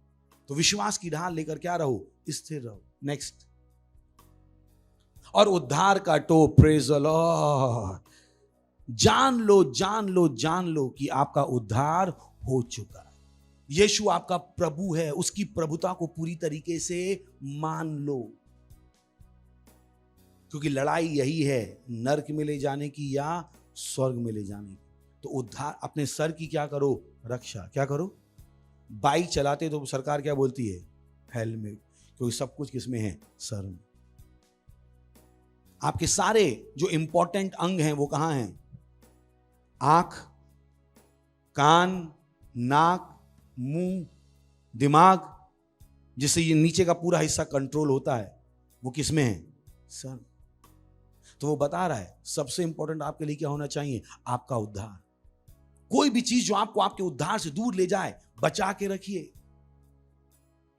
तो विश्वास की ढाल लेकर क्या रहो? स्थिर रहो। नेक्स्ट, और उद्धार का टोप। Praise the Lord. जान लो, जान लो, जान लो कि आपका उद्धार हो चुका है। यीशु आपका प्रभु है, उसकी प्रभुता को पूरी तरीके से मान लो। क्योंकि लड़ाई यही है, नरक में ले जाने की या स्वर्ग में ले जाने की। तो उद्धार, अपने सर की क्या करो? रक्षा। क्या करो? बाइक चलाते तो सरकार क्या बोलती है? हेलमेट। क्योंकि सब कुछ किसमें है? सर में। आपके सारे जो इंपॉर्टेंट अंग हैं वो कहां हैं? आंख, कान, नाक, मुंह, दिमाग, जिससे ये नीचे का पूरा हिस्सा कंट्रोल होता है, वो किसमें है? सर। तो वो बता रहा है सबसे इंपॉर्टेंट आपके लिए क्या होना चाहिए? आपका उद्धार। कोई भी चीज जो आपको आपके उद्धार से दूर ले जाए, बचा के रखिए,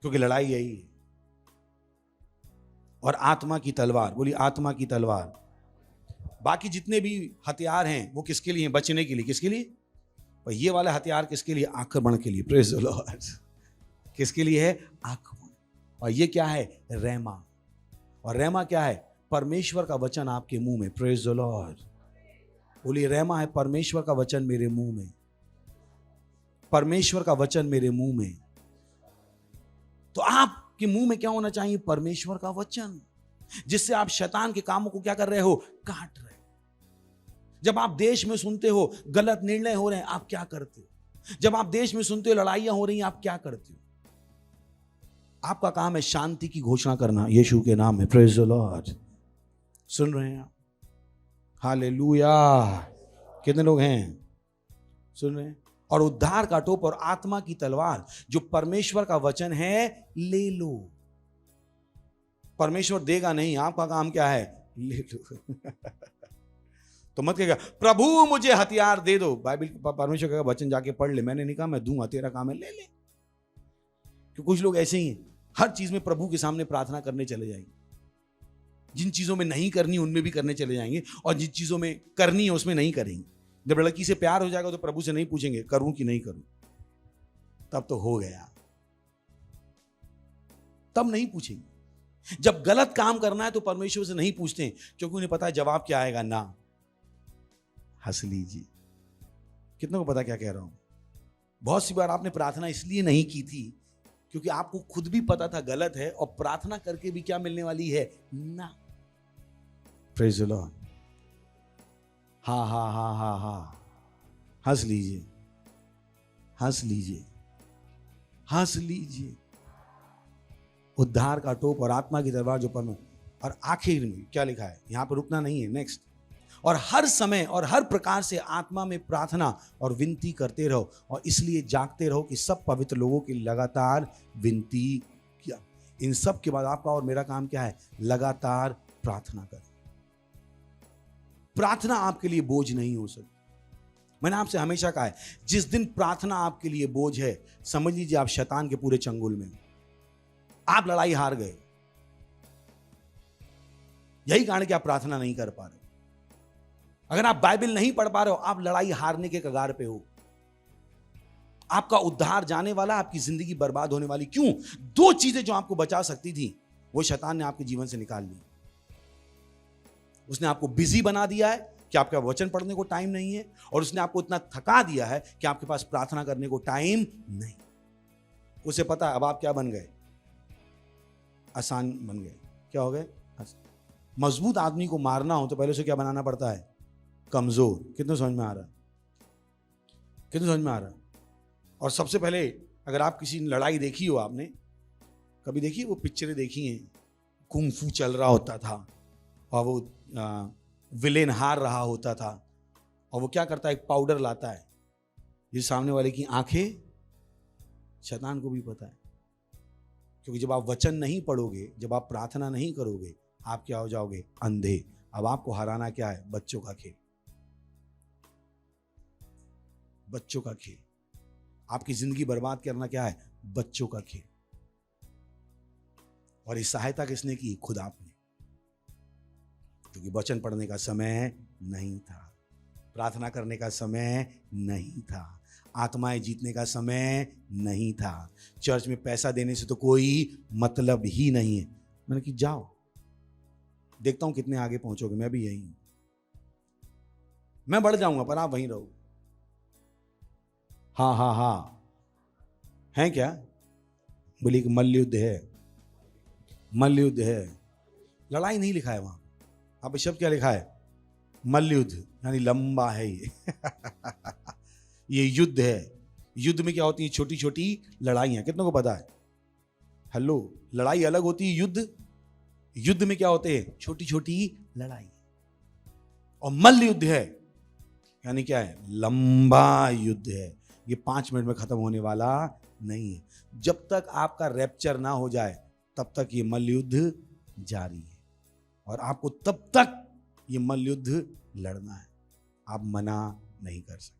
क्योंकि लड़ाई यही है। और आत्मा की तलवार। बोलिए आत्मा की तलवार। बाकी जितने भी हथियार हैं वो किसके लिए हैं? बचने के लिए। किसके लिए? और ये वाला हथियार किसके लिए? आक्रमण के लिए। Praise the Lord. किसके लिए है? आक्रमण। और ये क्या है? रेमा। और रेमा क्या है? परमेश्वर का वचन आपके मुंह में। Praise the Lord. बोलिए रेमा है परमेश्वर का वचन मेरे मुंह में। परमेश्वर का वचन मेरे मुंह में। तो आपके मुंह में क्या होना चाहिए? परमेश्वर का वचन, जिससे आप शैतान के कामों को क्या कर रहे हो? काट रहे हो। जब आप देश में सुनते हो गलत निर्णय हो रहे हैं, आप क्या करते हो? जब आप देश में सुनते हो लड़ाइयां हो रही हैं, आप क्या करते हो? आपका काम है शांति की घोषणा करना यीशु के नाम में। Praise the Lord. सुन रहे हैं आप? हालेलुया। कितने लोग हैं? सुन रहे हैं? और उद्धार का टोप और आत्मा की तलवार जो परमेश्वर का वचन है, ले लो। परमेश्वर देगा नहीं, आपका काम क्या है? ले लो। तो मत कहेगा प्रभु मुझे हथियार दे दो। बाइबल परमेश्वर का वचन जाके पढ़ ले। मैंने नहीं कहा मैं दूंगा, तेरा काम है ले ले। क्योंकि कुछ लोग ऐसे ही हैं, हर चीज में प्रभु के सामने प्रार्थना करने चले जाएंगे। जिन चीजों में नहीं करनी उनमें भी करने चले जाएंगे, और जिन चीजों में करनी है उसमें नहीं करेंगे। जब लड़की से प्यार हो जाएगा तो प्रभु से नहीं पूछेंगे करूं कि नहीं करूं, तब तो हो गया, तब नहीं पूछेंगे। जब गलत काम करना है तो परमेश्वर से नहीं पूछते, क्योंकि उन्हें पता है जवाब क्या आएगा? ना। हंस लीजिए। कितनों को पता क्या कह रहा हूं? बहुत सी बार आपने प्रार्थना इसलिए नहीं की थी क्योंकि आपको खुद भी पता था गलत है, और प्रार्थना करके भी क्या मिलने वाली है? ना। Praise the Lord. हा हा हा हा हा। हंस लीजिए, हंस लीजिए, हंस लीजिए। उद्धार का टोप और आत्मा की तलवार जो परम। और आखिर में क्या लिखा है? यहां पर रुकना नहीं है, नेक्स्ट। और हर समय और हर प्रकार से आत्मा में प्रार्थना और विनती करते रहो, और इसलिए जागते रहो कि सब पवित्र लोगों की लगातार विनती किया। इन सब के बाद आपका और मेरा काम क्या है? लगातार प्रार्थना करें। प्रार्थना आपके लिए बोझ नहीं हो सकती। मैंने आपसे हमेशा कहा है, जिस दिन प्रार्थना आपके लिए बोझ है, समझ लीजिए आप शैतान के पूरे चंगुल में, आप लड़ाई हार गए। यही कारण कि आप प्रार्थना नहीं कर पा रहे। अगर आप बाइबल नहीं पढ़ पा रहे हो, आप लड़ाई हारने के कगार पे हो। आपका उद्धार जाने वाला, आपकी जिंदगी बर्बाद होने वाली। क्यों? दो चीजें जो आपको बचा सकती थी वो शैतान ने आपके जीवन से निकाल ली। उसने आपको बिजी बना दिया है कि आपका वचन पढ़ने को टाइम नहीं है, और उसने आपको इतना थका दिया है कि आपके पास प्रार्थना करने को टाइम नहीं। उसे पता है अब आप क्या बन गए? आसान बन गए। क्या हो गए? मजबूत आदमी को मारना हो तो पहले उसे क्या बनाना पड़ता है? कमजोर। कितने समझ में आ रहा है? कितने समझ में आ रहा है? और सबसे पहले अगर आप किसी लड़ाई देखी हो आपने, कभी देखिए वो पिक्चरें देखी हैं, कुंग फू चल रहा होता था और वो विलेन हार रहा होता था और वो क्या करता है, एक पाउडर लाता है, ये सामने वाले की आंखें, शैतान को भी पता है, क्योंकि जब आप वचन नहीं पढ़ोगे, जब आप प्रार्थना नहीं करोगे, आप क्या हो जाओगे, अंधे। अब आपको हराना क्या है, बच्चों का खेल, बच्चों का खेल। आपकी जिंदगी बर्बाद करना क्या है, बच्चों का खेल। और इस सहायता किसने की, खुद आपने, क्योंकि वचन पढ़ने का समय नहीं था, प्रार्थना करने का समय नहीं था, आत्माएं जीतने का समय नहीं था, चर्च में पैसा देने से तो कोई मतलब ही नहीं है। मैंने कि जाओ, देखता हूं कितने आगे पहुंचोगे, मैं भी यही हूं, मैं बढ़ जाऊंगा पर आप वहीं रहो। हाँ हाँ हाँ, है क्या? बोली कि मल्लयुद्ध है, मल्लयुद्ध है। लड़ाई नहीं लिखा है वहां, अब शब्द क्या लिखा है, मल्लयुद्ध, यानी लंबा है ये ये युद्ध है। युद्ध में क्या होती है, छोटी छोटी लड़ाइयां, कितनों को पता है? हेलो, लड़ाई अलग होती है, युद्ध, युद्ध में क्या होते हैं, छोटी छोटी लड़ाई। और मल्ल युद्ध है, यानी क्या है, लंबा युद्ध है, ये 5 मिनट में खत्म होने वाला नहीं है। जब तक आपका रैप्चर ना हो जाए तब तक ये मल्ल युद्ध जारी है, और आपको तब तक ये मल्ल युद्ध लड़ना है, आप मना नहीं कर सकते।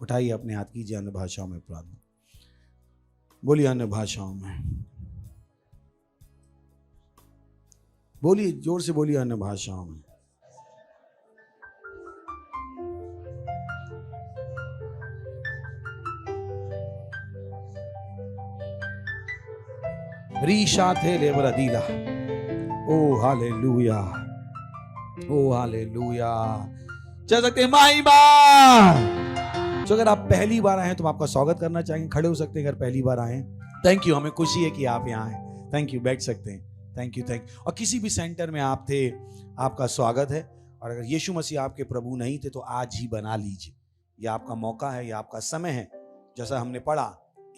उठाइए अपने हाथ, कीजिए अन्य भाषाओं में प्रार्थना, बोलिए अन्य भाषाओं में, बोलिए जोर से, बोलिए अन्य भाषाओं में। रीशा थे लेबर अदीला, ओ हालेलुया, ओ हालेलुया। चल सकते हैं माई बार। तो अगर आप पहली बार आए हैं तो हम आपका स्वागत करना चाहेंगे, खड़े हो सकते हैं अगर पहली बार आए हैं। थैंक यू, हमें खुशी है कि आप यहाँ हैं। थैंक यू, बैठ सकते हैं। Thank you, thank you. और किसी भी सेंटर में आप थे, आपका स्वागत है। और अगर यीशु मसीह आपके प्रभु नहीं थे तो आज ही बना लीजिए, यह आपका मौका है, यह आपका समय है। जैसा हमने पढ़ा,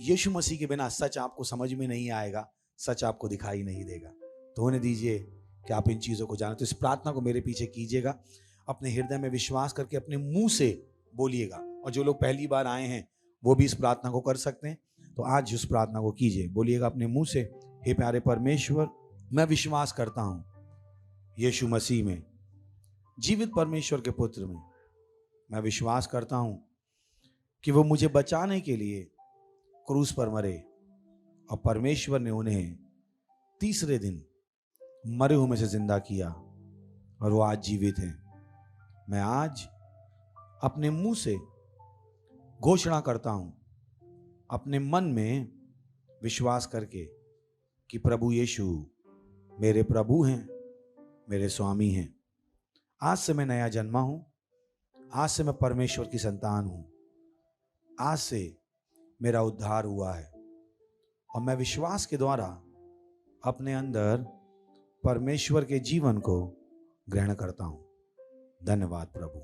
यीशु मसीह के बिना सच आपको समझ में नहीं आएगा, सच आपको दिखाई नहीं देगा। तो होने दीजिए कि आप इन चीज़ों को जाने। तो इस प्रार्थना को मेरे पीछे कीजिएगा, अपने हृदय में विश्वास करके अपने मुंह से बोलिएगा। और जो लोग पहली बार आए हैं वो भी इस प्रार्थना को कर सकते हैं। तो आज उस प्रार्थना को कीजिए, बोलिएगा अपने मुंह से, हे प्यारे परमेश्वर, मैं विश्वास करता हूं यीशु मसीह में, जीवित परमेश्वर के पुत्र में। मैं विश्वास करता हूं कि वो मुझे बचाने के लिए क्रूस पर मरे और परमेश्वर ने उन्हें तीसरे दिन मरे हुए में से जिंदा किया और वो आज जीवित हैं। मैं आज अपने मुंह से घोषणा करता हूं, अपने मन में विश्वास करके, कि प्रभु यीशु मेरे प्रभु हैं, मेरे स्वामी हैं। आज से मैं नया जन्मा हूं, आज से मैं परमेश्वर की संतान हूं, आज से मेरा उद्धार हुआ है और मैं विश्वास के द्वारा अपने अंदर परमेश्वर के जीवन को ग्रहण करता हूं। धन्यवाद प्रभु,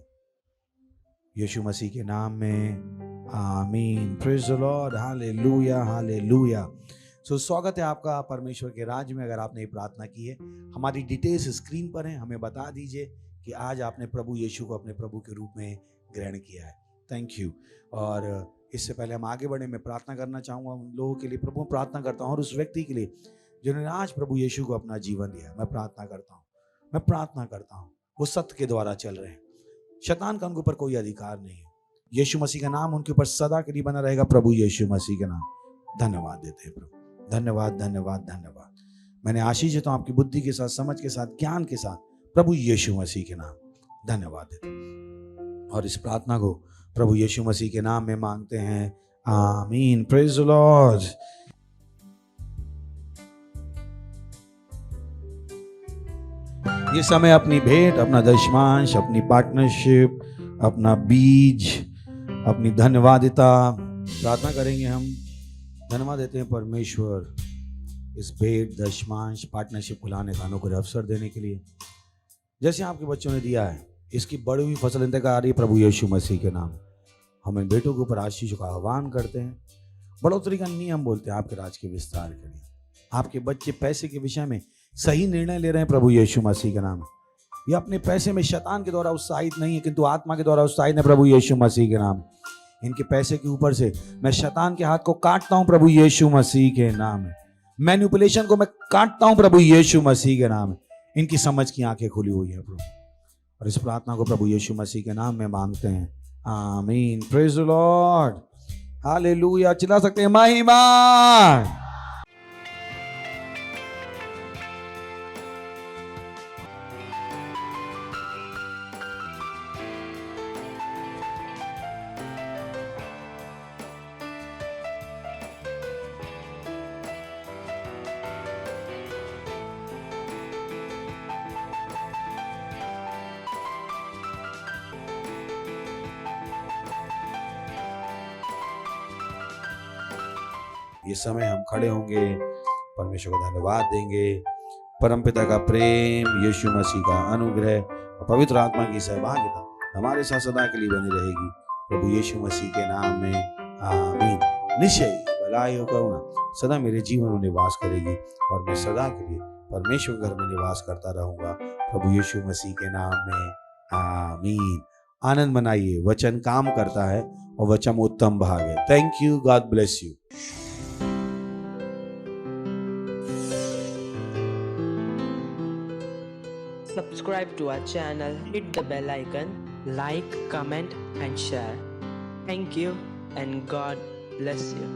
यीशु मसीह के नाम में, आमीन। Praise the lord, hallelujah, hallelujah. So स्वागत है आपका परमेश्वर के राज्य में। अगर आपने ये प्रार्थना की है, हमारी डिटेल्स स्क्रीन पर हैं, हमें बता दीजिए कि आज आपने प्रभु यीशु को अपने प्रभु के रूप में ग्रहण किया है। Thank you. और इससे पहले हम आगे बढ़े, मैं प्रार्थना करना चाहूँगा उन लोगों के लिए, प्रभु प्रार्थना करता हूँ, और उस व्यक्ति के लिए जिन्होंने आज प्रभु यीशु को अपना जीवन दिया। मैं प्रार्थना करता हूँ, मैं प्रार्थना करता हूँ, वो सत्य के द्वारा चल रहे हैं, शैतान का उनके ऊपर कोई अधिकार नहीं है। यीशु मसीह का नाम उनके ऊपर सदा के लिए बना रहेगा। प्रभु यीशु मसीह के नाम धन्यवाद देते हैं प्रभु, धन्यवाद, धन्यवाद, धन्यवाद। मैंने आशीष देता हूँ आपकी बुद्धि के साथ, समझ के साथ, ज्ञान के साथ, प्रभु यीशु मसीह के नाम धन्यवाद देते हैं। और इस प्रार्थना को प्रभु यीशु मसीह के नाम में मांगते हैं, आमीन। Praise the Lord. ये समय अपनी भेंट, अपना दशमांश, अपनी पार्टनरशिप, अपना बीज, अपनी धन्यवादिता प्रार्थना करेंगे। हम धन्यवाद देते हैं परमेश्वर इस भेंट, दशमांश, पार्टनरशिप को लाने का अनुग्रह अवसर देने के लिए। जैसे आपके बच्चों ने दिया है, इसकी बढ़ी हुई फसल इंतजार आ रही है। प्रभु यीशु मसीह के नाम हम इन बेटों के ऊपर आशीष का आह्वान करते हैं। बढ़ोतरी का नियम बोलते हैं आपके राज के विस्तार के लिए। आपके बच्चे पैसे के विषय में सही निर्णय ले रहे हैं प्रभु यीशु मसीह के नाम में। ये अपने पैसे में शैतान के द्वारा उत्साहित नहीं है, किंतु आत्मा के द्वारा उत्साहित है प्रभु यीशु मसीह के नाम। इनके पैसे के ऊपर से मैं शैतान के हाथ को काटता हूं प्रभु यीशु मसीह के नाम में। मैनिपुलेशन को मैं काटता हूं प्रभु यीशु मसीह के नाम में। इनकी समझ की आंखें खुली हुई है प्रभु, और इस प्रार्थना को प्रभु यीशु मसीह के नाम में मांगते हैं, आमीन। Praise the lord, hallelujah. चिल्ला सकते हैं महिमा। ये समय हम खड़े होंगे, परमेश्वर को धन्यवाद देंगे। परमपिता का प्रेम, यीशु मसीह का अनुग्रह और पवित्र आत्मा की सहभागिता हमारे साथ सदा के लिए बनी रहेगी प्रभु यीशु मसीह के नाम में, आमीन। निश्चय भलाई और करुणा सदा मेरे जीवन में निवास करेगी और मैं सदा के लिए परमेश्वर घर में निवास करता रहूंगा प्रभु यीशु मसीह के नाम में, आमीन। आनंद मनाइए, वचन काम करता है और वचन उत्तम भाग है। Thank you, God bless you. Subscribe to our channel, hit the bell icon, like, comment and share. Thank you and God bless you.